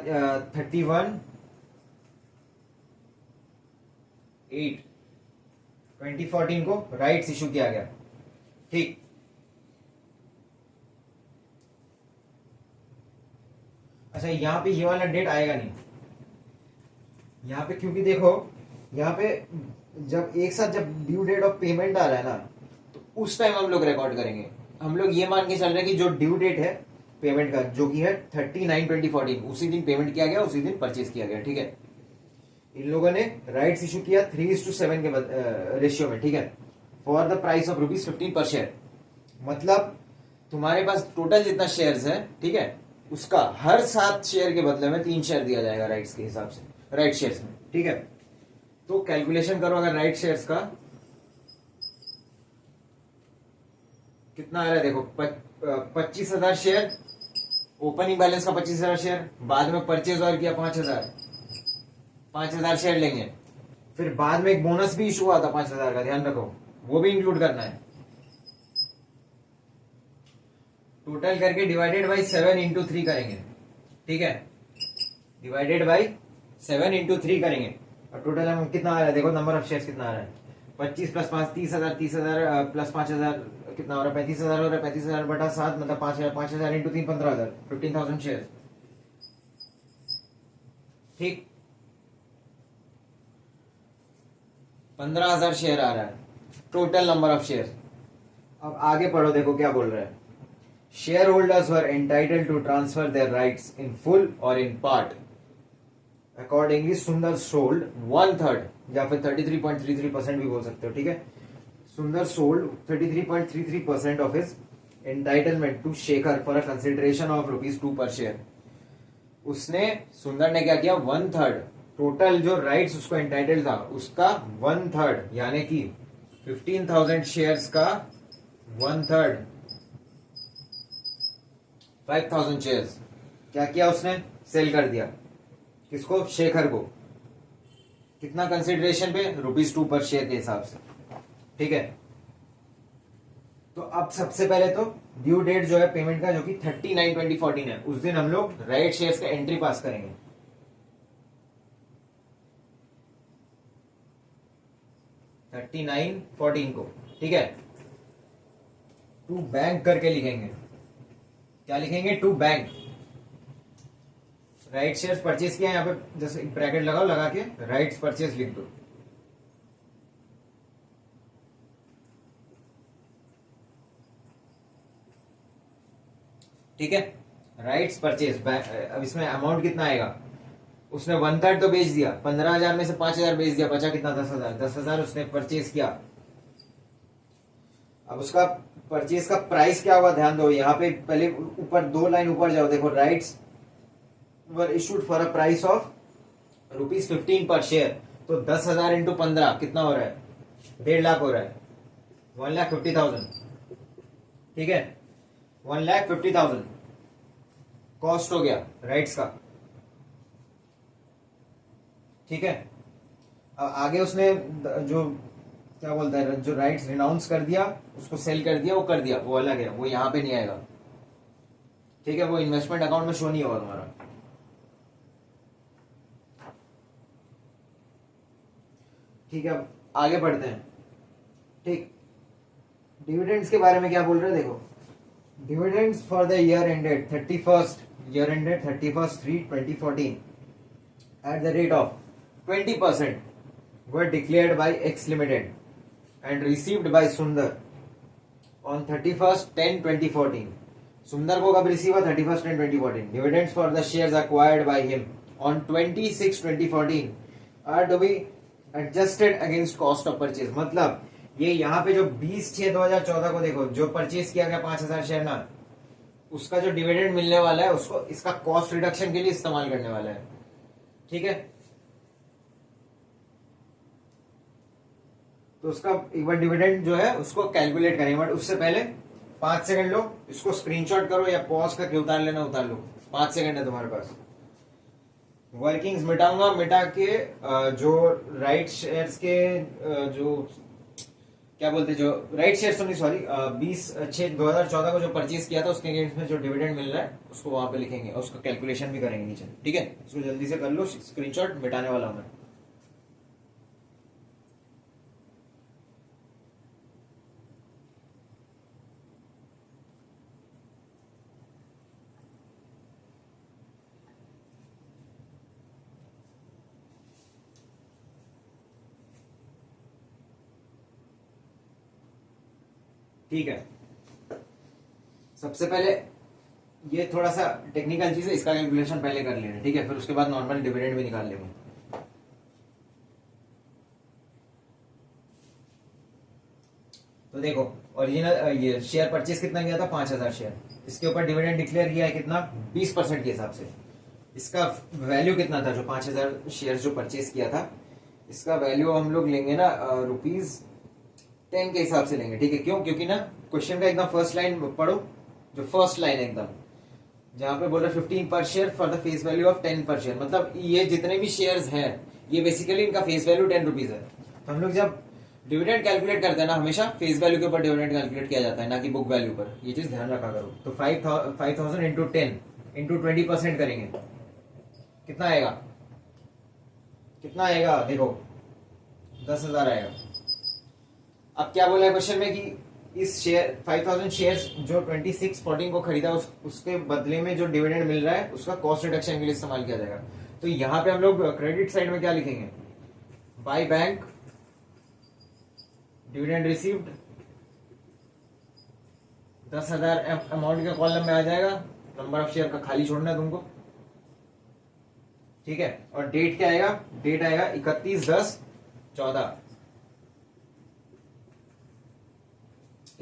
31/8/2014 को राइट्स इशू किया गया। ठीक, अच्छा यहाँ पे ये वाला डेट आएगा नहीं यहाँ पे, क्योंकि देखो यहाँ पे जब एक साथ जब ड्यू डेट ऑफ पेमेंट आ रहा है ना, तो उस टाइम हम लोग रिकॉर्ड करेंगे। हम लोग ये मान के चल रहे हैं कि जो ड्यू डेट है पेमेंट का, जो कि है 39/2014, उसी दिन पेमेंट किया गया, उसी दिन परचेज किया गया। ठीक है, इन लोगों ने राइट्स इशू किया 3:7 के रेशियो में। ठीक है, for the price of ₹15 per share. मतलब तुम्हारे पास टोटल जितना शेयर्स है, ठीक है, उसका हर 7 शेयर के बदले में 3 शेयर दिया जाएगा राइट्स के हिसाब से, राइट शेयर्स में। ठीक है, तो कैलकुलेशन करो, अगर राइट शेयर्स का कितना आ रहा है देखो, 25,000 शेयर, ओपनिंग बैलेंस का 25,000 शेयर, बाद में परचेज और किया 5,000 शेयर लेंगे, फिर बाद में एक बोनस भी इशू हुआ था 5,000 का, ध्यान रखो, वो भी इंक्लूड करना है। टोटल करके डिवाइडेड बाई 7 इंटू 3 करेंगे। ठीक है, डिवाइडेड बाई 7 इंटू 3 करेंगे, और टोटल हम कितना आ रहा है देखो, नंबर ऑफ शेयर्स कितना आ रहा है, 25 प्लस 5 30,000, 30,000 प्लस 5,000 कितना हो रहा है, 35,000 हो रहा है, 35,000 बटा 7 मतलब 5,000, 5,000 इंटू 3 15,000, 15,000 शेयर। ठीक, 15,000 शेयर आ रहा है टोटल नंबर ऑफ शेयर। अब आगे पढ़ो, देखो क्या बोल रहा है, share holders were entitled to transfer their rights in full or in part. Accordingly Sundar sold 1/3 या फिर 33.33% भी बोल सकते हो। ठीक है, Sundar sold 33.33% of his entitlement to Shekhar for a consideration of ₹2 per share. उसने, सुंदर ने क्या किया, 1/3 टोटल जो राइट्स उसको एंटाइटल था उसका 1/3 यानी कि 15,000 शेयर्स का 1/3 5,000 शेयर्स क्या किया उसने, सेल कर दिया। किसको, शेखर को। कितना कंसिडरेशन पे, ₹2 पर शेयर के हिसाब से। ठीक है, तो अब सबसे पहले तो ड्यू डेट जो है पेमेंट का, जो कि 39/2014 है, उस दिन हम लोग राइट शेयर्स का एंट्री पास करेंगे। 39/14 को। ठीक है, टू बैंक करके लिखेंगे। क्या लिखेंगे, to bank. Right shares purchase किया, यहाँ पे जैसे ब्रैकेट लगाओ, लगा के राइट्स परचेज लिख दो। ठीक है, राइट्स परचेज। अब इसमें अमाउंट कितना आएगा, उसने 1/3 तो बेच दिया, 15,000 में से 5,000 बेच दिया, बचा कितना, 10,000। 10,000 उसने परचेज किया। अब उसका परचेज का प्राइस क्या हुआ, ध्यान दो, यहाँ पे पहले ऊपर 2 लाइन ऊपर जाओ, देखो rights were issued for a price of ₹15 per share. तो 10,000 इंटू 15 कितना हो रहा है, 1.5 लाख हो रहा है, 1,50,000। ठीक है, 1,50,000 कॉस्ट हो गया राइट्स का। ठीक है, अब आगे उसने जो क्या बोलता है, जो राइट्स रिनाउंस कर दिया, उसको सेल कर दिया, वो कर दिया, वो अलग है, वो यहां पे नहीं आएगा। ठीक है, वो इन्वेस्टमेंट अकाउंट में शो नहीं होगा तुम्हारा। ठीक है, अब आगे बढ़ते हैं। ठीक, डिविडेंड्स के बारे में क्या बोल रहे हैं, देखो, dividends for the year ended 31/3/2014 at the rate of 20% were declared by X Limited and received by Sundar on 31/10/2014. Sundar को कब रिसीव हुआ, 31/10/2014. Dividends for the shares acquired by him on 26/2014 are to be adjusted against cost of purchase. मतलब ये यहाँ पे जो 20/6/2014 को देखो, जो परचेज किया गया 5,000 शेयर ना, उसका जो डिविडेंड मिलने वाला है उसको इसका कॉस्ट रिडक्शन के लिए इस्तेमाल करने वाला है। ठीक है, तो उसका एक बार डिविडेंड जो है उसको कैलकुलेट करेंगे, बट उससे पहले 5 सेकंड लो, इसको स्क्रीनशॉट करो या पॉज करके उतार लेना, उतार लो, 5 सेकंड है तुम्हारे पास। वर्किंग्स मिटाऊंगा, मिटा के जो राइट शेयर्स के जो क्या बोलते हैं, जो राइट शेयर तो नहीं, सॉरी, 20/6/2014 को जो परचेज किया था उसके अगेंस्ट में जो डिविडेंड मिल रहा है उसको वहां पे लिखेंगे और उसका कैलकुलेशन भी करेंगे नीचे, ठीक है। इसको जल्दी से कर लो, स्क्रीनशॉट मिटाने वाला हूं मैं। ठीक है, सबसे पहले ये थोड़ा सा टेक्निकल चीज है, इसका कैलकुलेशन पहले कर लेना, ठीक है, फिर उसके बाद नॉर्मल डिविडेंड भी निकाल लेंगे। तो देखो, ओरिजिनल ये शेयर परचेज कितना किया था, 5,000 शेयर, इसके ऊपर डिविडेंड डिक्लेयर किया है कितना, 20% के हिसाब से। इसका वैल्यू कितना था, जो 5,000 शेयर जो परचेज किया था, इसका वैल्यू हम लोग लेंगे ना ₹10 के हिसाब से लेंगे, ठीक है। क्यों, क्योंकि ना क्वेश्चन का एकदम फर्स्ट लाइन पढ़ो, जो फर्स्ट लाइन है एकदम, जहां पे बोल रहा है 15 per share for the face value of 10 पर शेयर, मतलब ये जितने भी शेयर्स हैं ये बेसिकली इनका फेस वैल्यू 10 रुपीज है। तो हम लोग जब डिविडेंड कैलकुलेट करते हैं ना, हमेशा फेस वैल्यू के ऊपर डिविडेंड कैलकुलेट किया जाता है, ना कि बुक वैल्यू पर, ये चीज ध्यान रखा करो। तो 5,000 इंटू 10 इंटू 20% करेंगे, कितना आएगा, कितना आएगा, देखो 10,000 आएगा। अब क्या बोला है क्वेश्चन में कि इस शेयर 5,000 शेयर्स जो 2614 को खरीदा उसके बदले में जो डिविडेंड मिल रहा है उसका कॉस्ट रिडक्शन के लिए इस्तेमाल किया जाएगा। तो यहां पे हम लोग क्रेडिट साइड में क्या लिखेंगे, by bank dividend received, 10,000 amount के कॉलम में आ जाएगा, नंबर ऑफ शेयर का खाली छोड़ना है तुमको, ठीक है। और डेट क्या आएगा, डेट आएगा 31/10/14,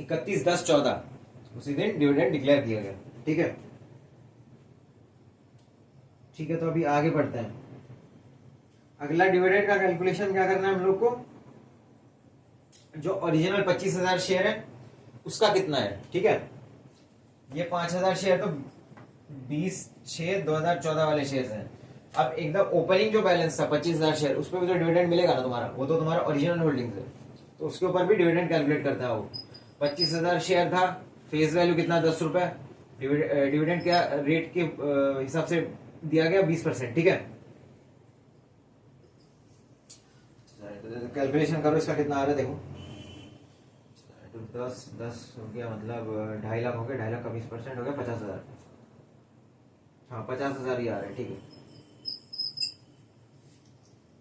31/10/14, उसी दिन डिविडेंड डिक्लेयर किया गया, ठीक है। ठीक है, तो अभी आगे बढ़ते हैं। अगला डिविडेंड का कैलकुलेशन क्या करना है हम लोग को, जो ओरिजिनल 25,000 शेयर है उसका कितना है, ठीक है। ये 5,000 शेयर तो 20/6/2014 वाले शेयर हैं। अब एकदम ओपनिंग जो बैलेंस था 25,000 शेयर, उस पर भी तो डिविडेंड मिलेगा ना तुम्हारा, वो तो तुम्हारा ओरिजिनल होल्डिंग है, तो उसके ऊपर भी डिविडेंड कैलकुलेट करता है वो। 25,000 शेयर था, फेस वैल्यू कितना, 10 रुपए, डिविडेंड क्या रेट के हिसाब से दिया गया, 20%, ठीक है। कैलकुलेशन करो, इसका कितना आ रहा है देखो, 10 हो गया, मतलब 2.5 लाख हो गया, 2.5 लाख का 20% हो गया 50,000, हाँ 50,000 ही आ रहा है, ठीक है,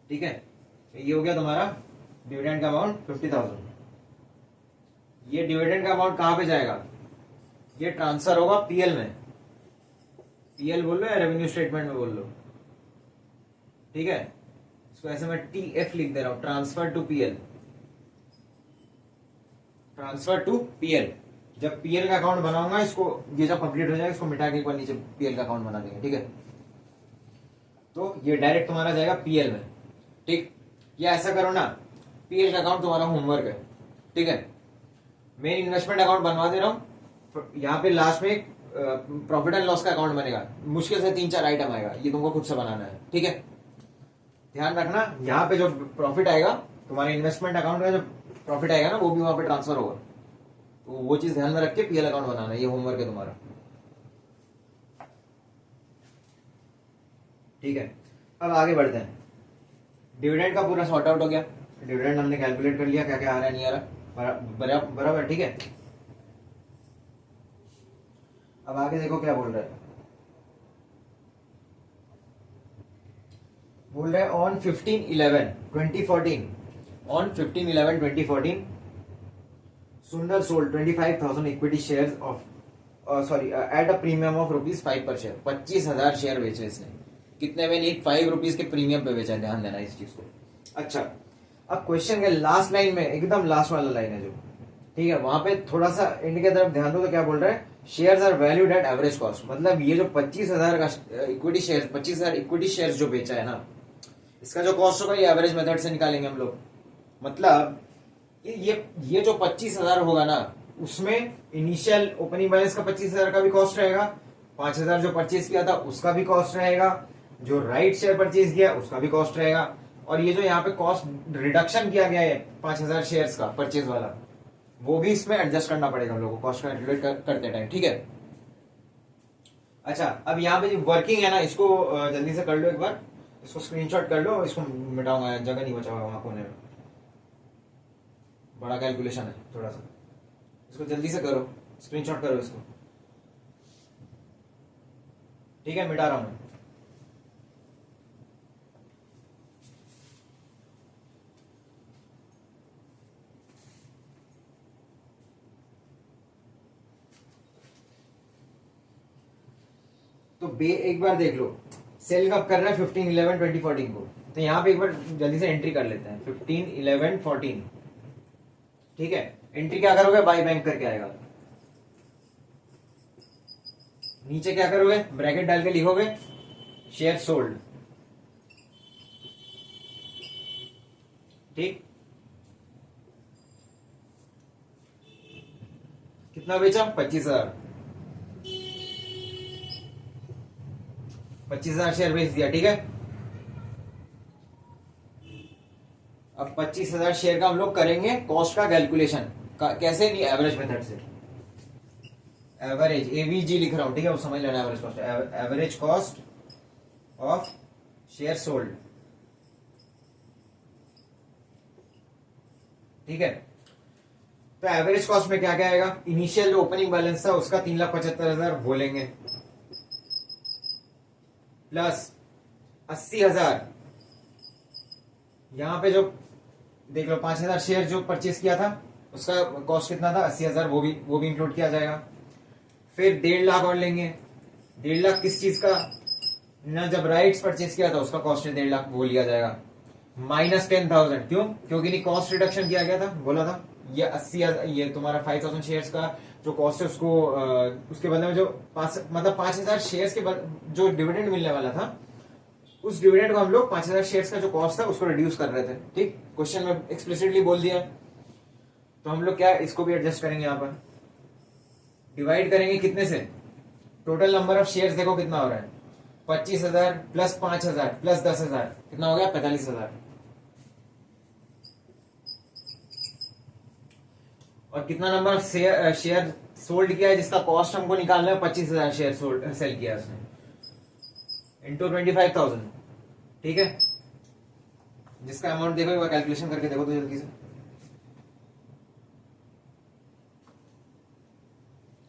ठीक है। ये हो गया तुम्हारा डिविडेंड का अमाउंट 50,000। ये डिविडेंड का अमाउंट कहां पे जाएगा, ये ट्रांसफर होगा पीएल में, पीएल बोल लो या रेवेन्यू स्टेटमेंट में बोल लो, ठीक है। इसको ऐसे मैं टीएफ लिख दे रहा हूं, transfer to PL, transfer to PL. जब पीएल का अकाउंट बनाऊंगा, इसको ये जब कंप्लीट हो जाएगा इसको मिटा के एक बार नीचे पीएल का अकाउंट बना देंगे, ठीक है। तो ये डायरेक्ट तुम्हारा जाएगा पीएल में, ठीक। या ऐसा करो ना, पीएल का अकाउंट तुम्हारा होमवर्क है, ठीक है। मैं इन्वेस्टमेंट अकाउंट बनवा दे रहा हूं, यहाँ पे लास्ट में प्रॉफिट एंड लॉस का अकाउंट बनेगा, मुश्किल से 3-4 आइटम आएगा, ये तुमको खुद से बनाना है, ठीक है। ध्यान रखना, यहाँ पे जो प्रॉफिट आएगा तुम्हारे इन्वेस्टमेंट अकाउंट का, जो प्रॉफिट आएगा ना वो भी वहां पे ट्रांसफर होगा, तो वो चीज ध्यान में रख के पीएल अकाउंट बनाना है, ये होमवर्क है तुम्हारा, ठीक है। अब आगे बढ़ते हैं, डिविडेंड का पूरा सॉर्ट आउट हो गया, डिविडेंड हमने कैलकुलेट कर लिया, क्या क्या आ रहा है नहीं आ रहा, बराबर, ठीक है। अब आगे देखो क्या बोल रहा है, बोल रहे हैं ऑन 15/11/2014, ऑन 15/11/2014 सुंदर sold 25,000 equity shares of at a premium of ₹5 पर शेयर। 25,000 शेयर बेचे इसने, कितने में, नहीं, ₹5 के प्रीमियम पे बेचा है, ध्यान देना इस चीज को। अच्छा, अब क्वेश्चन के लास्ट लाइन में, एकदम लास्ट वाला लाइन है जो, ठीक है, वहां पे थोड़ा सा इंड की तरफ ध्यान दो, तो क्या बोल रहा है, shares are valued at average cost, मतलब ये जो 25,000 का इक्विटी शेयर, 25,000 इक्विटी शेयर जो बेचा है ना, इसका जो कॉस्ट होगा ये एवरेज मेथड से निकालेंगे हम लोग। मतलब ये जो 25,000 होगा ना, उसमें इनिशियल ओपनिंग बैलेंस का 25,000 का भी कॉस्ट रहेगा, 5,000 जो परचेज किया था उसका भी कॉस्ट रहेगा, जो राइट शेयर परचेज किया उसका भी कॉस्ट रहेगा, और ये जो यहाँ पे कॉस्ट रिडक्शन किया गया है 5,000 शेयर्स का परचेज वाला, वो भी इसमें एडजस्ट करना पड़ेगा हम लोग को कॉस्ट कैलकुलेट करते टाइम, ठीक है। अच्छा, अब यहाँ पे जो वर्किंग है ना, इसको जल्दी से कर लो एक बार, इसको स्क्रीनशॉट कर लो, इसको मिटाऊंगा, जगह नहीं बचा हुआ वहां कोने में, बड़ा कैलकुलेशन है थोड़ा सा, इसको जल्दी से करो, स्क्रीनशॉट करो इसको, ठीक है, मिटा रहा हूं मैं। तो बे एक बार देख लो, सेल कब कर रहा है 15, 11, 20, 14 को, तो यहाँ पे एक बार जल्दी से एंट्री कर लेते हैं 15, 11, 14, ठीक है। एंट्री क्या करोगे, बाई बैंक करके आएगा, नीचे क्या करोगे, ब्रैकेट डाल के लिखोगे शेयर सोल्ड, ठीक। कितना बेचा, 25,000, 25,000 शेयर बेच दिया, ठीक है। अब 25,000 शेयर का हम लोग करेंगे कॉस्ट का कैलकुलेशन, कैसे, नहीं एवरेज मेथड से, एवरेज एवीजी लिख रहा हूं, ठीक है, वो समझ लेना, average cost, average cost of share sold, ठीक है। तो एवरेज कॉस्ट में क्या क्या आएगा, इनिशियल जो ओपनिंग बैलेंस था उसका 3,75,000 बोलेंगे, प्लस 80,000, यहां पे जो देख लो 5,000 शेयर जो परचेस किया था उसका कॉस्ट कितना था, 80,000, वो भी इंक्लूड किया जाएगा। फिर 1.5 लाख और लेंगे, 1.5 लाख किस चीज का ना, जब राइट्स परचेस किया था उसका कॉस्ट 1.5 लाख वो लिया जाएगा, माइनस 10,000, क्यों, क्योंकि नहीं कॉस्ट रिडक्शन किया गया था, बोला था ये 80,000, ये तुम्हारा 5,000 शेयर्स का जो कॉस्ट है उसको उसके बदले में जो मतलब 5,000 शेयर्स के जो डिविडेंड मिलने वाला था, उस डिविडेंड को हम लोग 5,000 शेयर्स का जो कॉस्ट था उसको रिड्यूस कर रहे थे, ठीक। क्वेश्चन में एक्सप्लिसिटली बोल दिया, तो हम लोग क्या इसको भी एडजस्ट करेंगे, यहां पर डिवाइड करेंगे कितने से, टोटल नंबर ऑफ शेयर्स देखो कितना हो रहा है, 25,000 प्लस 5,000 प्लस 10,000 कितना हो गया, 45,000, और कितना नंबर ऑफ शेयर सोल्ड किया है जिसका कॉस्ट हमको निकालना है, 25,000 शेयर सेल किया उसने, इंटू 25,000, ठीक है। जिसका अमाउंट देखो एक बार कैलकुलेशन करके देखो तो जल्दी से,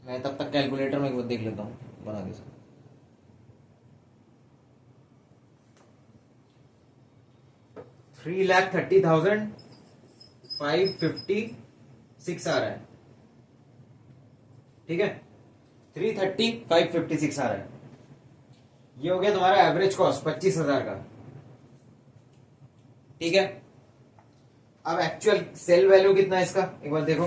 मैं तब तक कैलकुलेटर में एक बार देख लेता हूं बना के, 3,30,556 आ रहा है, ठीक है, 330,556 आ रहा है, ये हो गया तुम्हारा एवरेज कॉस्ट 25,000 का, ठीक है। अब एक्चुअल सेल वैल्यू कितना है इसका एक बार देखो,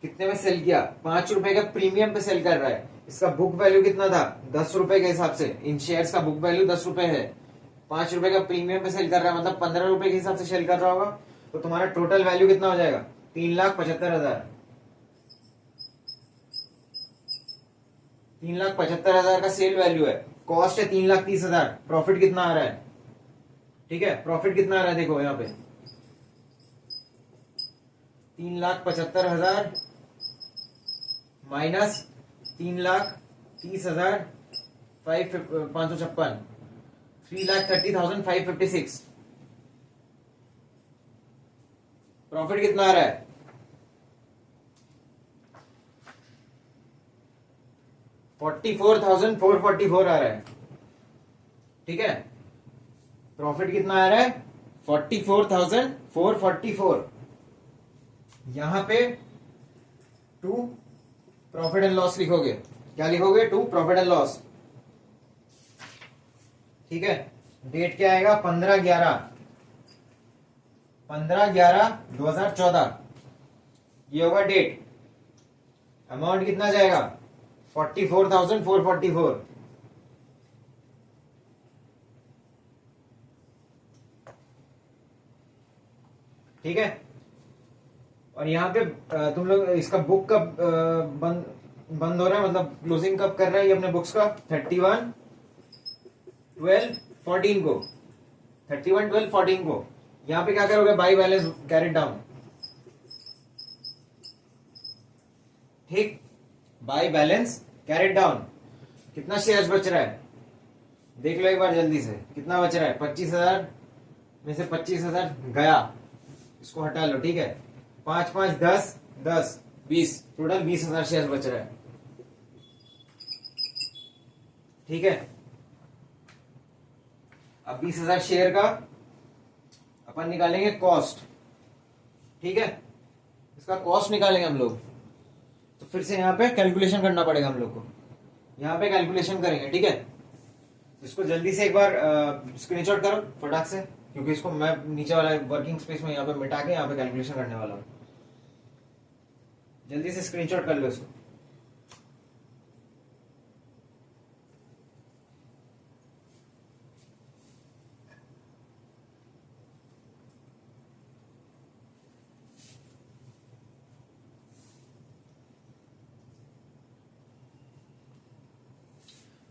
कितने में सेल किया, 5 रुपए का प्रीमियम पे सेल कर रहा है, इसका बुक वैल्यू कितना था, 10 रुपए के हिसाब से, इन शेयर्स का बुक वैल्यू 10 रुपए है, 5 रुपए का प्रीमियम पे सेल कर रहा है, मतलब 15 रुपए के हिसाब से सेल कर रहा होगा, तो तुम्हारा टोटल वैल्यू कितना हो जाएगा, 3,75,000, 3,75,000 का सेल वैल्यू है, कॉस्ट है 3,30,000, प्रॉफिट कितना आ रहा है, ठीक है, प्रॉफिट कितना आ रहा है देखो यहाँ पे 3,75,000 माइनस 3,30,000 556, 3,30,556, प्रॉफिट कितना आ रहा है, 44,444 आ रहा है, ठीक है। प्रॉफिट कितना आ रहा है, 44,444, यहां पे टू प्रॉफिट एंड लॉस लिखोगे, क्या लिखोगे, टू प्रॉफिट एंड लॉस, ठीक है। डेट क्या आएगा, 15/11/2014, ये होगा डेट, अमाउंट कितना जाएगा 44,444, ठीक है। और यहाँ पे तुम लोग इसका बुक कब बंद हो रहा है, मतलब क्लोजिंग कब कर रहा है ये अपने बुक्स का, 31/12/14 को, 31/12/14 को। यहाँ पे क्या करोगे, बाई बैलेंस कैरेट डाउन, ठीक, बाय बैलेंस कैरेट डाउन। कितना शेयर्स बच रहा है देख लो एक बार जल्दी से, कितना बच रहा है? 25,000 में से 25,000 गया, इसको हटा लो। ठीक है, 5 5 10 10 20, टोटल 20,000 शेयर बच रहा है। ठीक है, अब 20,000 शेयर का अपन निकालेंगे कॉस्ट। ठीक है, इसका कॉस्ट निकालेंगे हम लोग, तो फिर से यहाँ पे कैलकुलेशन करना पड़ेगा हम लोग को। यहाँ पे कैलकुलेशन करेंगे। ठीक है, इसको जल्दी से एक बार स्क्रीनशॉट करो फटाक से, क्योंकि इसको मैं नीचे वाला वर्किंग स्पेस में यहाँ पे मिटा के यहाँ पे कैलकुलेशन करने वाला हूँ। जल्दी से स्क्रीनशॉट कर लो इसको।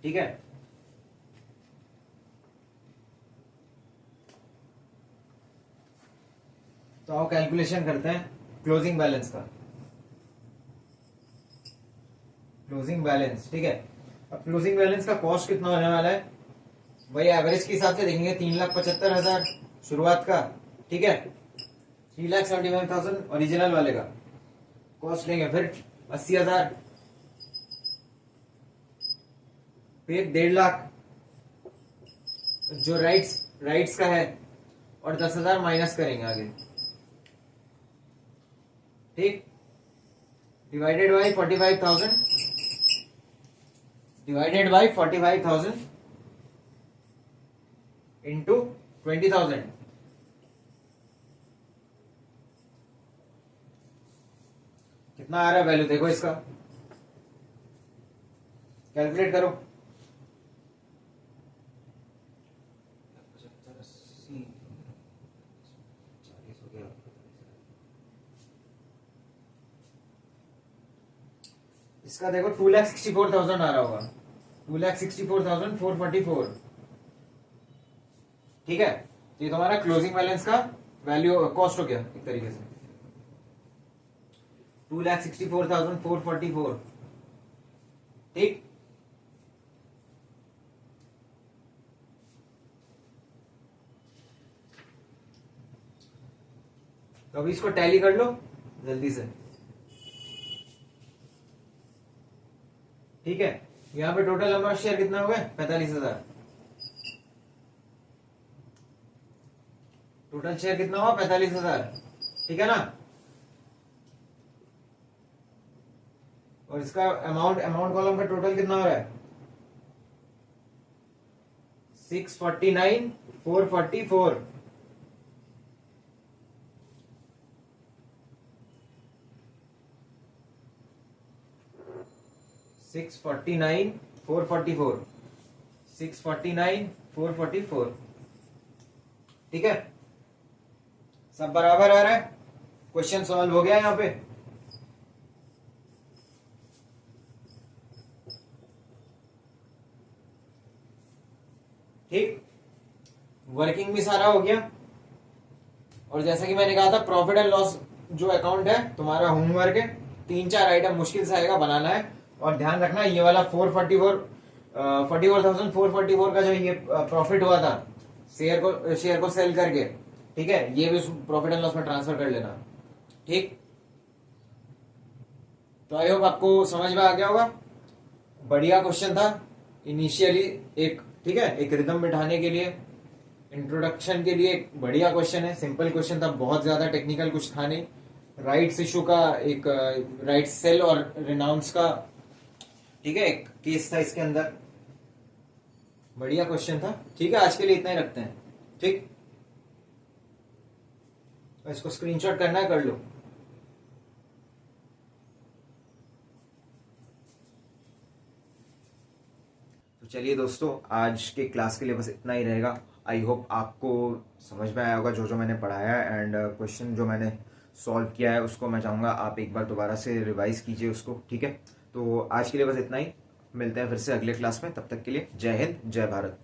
ठीक है, तो आओ कैलकुलेशन करते हैं क्लोजिंग बैलेंस का। क्लोजिंग बैलेंस, ठीक है। अब क्लोजिंग बैलेंस का कॉस्ट कितना होने वाला है वही एवरेज के हिसाब से देखेंगे। 3,75,000 शुरुआत का, ठीक है। 3,71,000 ओरिजिनल वाले का कॉस्ट लेंगे, फिर 80,000, फिर 1.5 लाख जो राइट्स का है, और 10,000 माइनस करेंगे आगे। ठीक, divided by 45,000, divided by 45,000 into 20,000, कितना आ रहा है वैल्यू देखो इसका, कैलकुलेट करो। 75, 80, 40 हो गया। इसका देखो 2,64,000 आ रहा होगा, 2,64,444। ठीक है, ये तुम्हारा क्लोजिंग बैलेंस का वैल्यू कॉस्ट हो गया एक तरीके से, 2,64,444। ठीक, तो अभी इसको टैली कर लो जल्दी से। ठीक है, यहां पे टोटल नंबर ऑफ शेयर कितना हो गया? 45,000। टोटल शेयर कितना हुआ? 45,000। ठीक है ना, और इसका अमाउंट कॉलम का टोटल कितना हो रहा है? 649,444। $649,444। ठीक है, सब बराबर आ रहा है। क्वेश्चन सॉल्व हो गया यहां पे। ठीक, वर्किंग भी सारा हो गया। और जैसा कि मैंने कहा था, प्रॉफिट एंड लॉस जो अकाउंट है तुम्हारा होमवर्क है, 3-4 आइटम मुश्किल से आएगा, बनाना है। और ध्यान रखना ये वाला 44,444 का जो ये प्रॉफिट हुआ था शेयर को सेल करके, ठीक है, ये भी प्रॉफिट एंड लॉस में ट्रांसफर कर लेना। ठीक, तो आई होप आपको समझ में आ गया होगा। बढ़िया क्वेश्चन था इनिशियली एक, ठीक है, एक रिदम बिठाने के लिए, इंट्रोडक्शन के लिए एक बढ़िया क्वेश्चन है। सिंपल क्वेश्चन था, बहुत ज्यादा टेक्निकल कुछ था नहीं। राइट्स इशू का एक, राइट्स सेल और रिनाउंस का, ठीक है, एक केस था इसके अंदर। बढ़िया क्वेश्चन था। ठीक है, आज के लिए इतना ही रखते हैं। ठीक, इसको स्क्रीनशॉट करना है, कर लो। तो चलिए दोस्तों, आज के क्लास के लिए बस इतना ही रहेगा। आई होप आपको समझ में आया होगा जो जो मैंने पढ़ाया है, एंड क्वेश्चन जो मैंने सॉल्व किया है उसको मैं चाहूँगा आप एक बार दोबारा से रिवाइज कीजिए उसको। ठीक है, तो आज के लिए बस इतना ही। मिलते हैं फिर से अगले क्लास में, तब तक के लिए जय हिंद, जय भारत।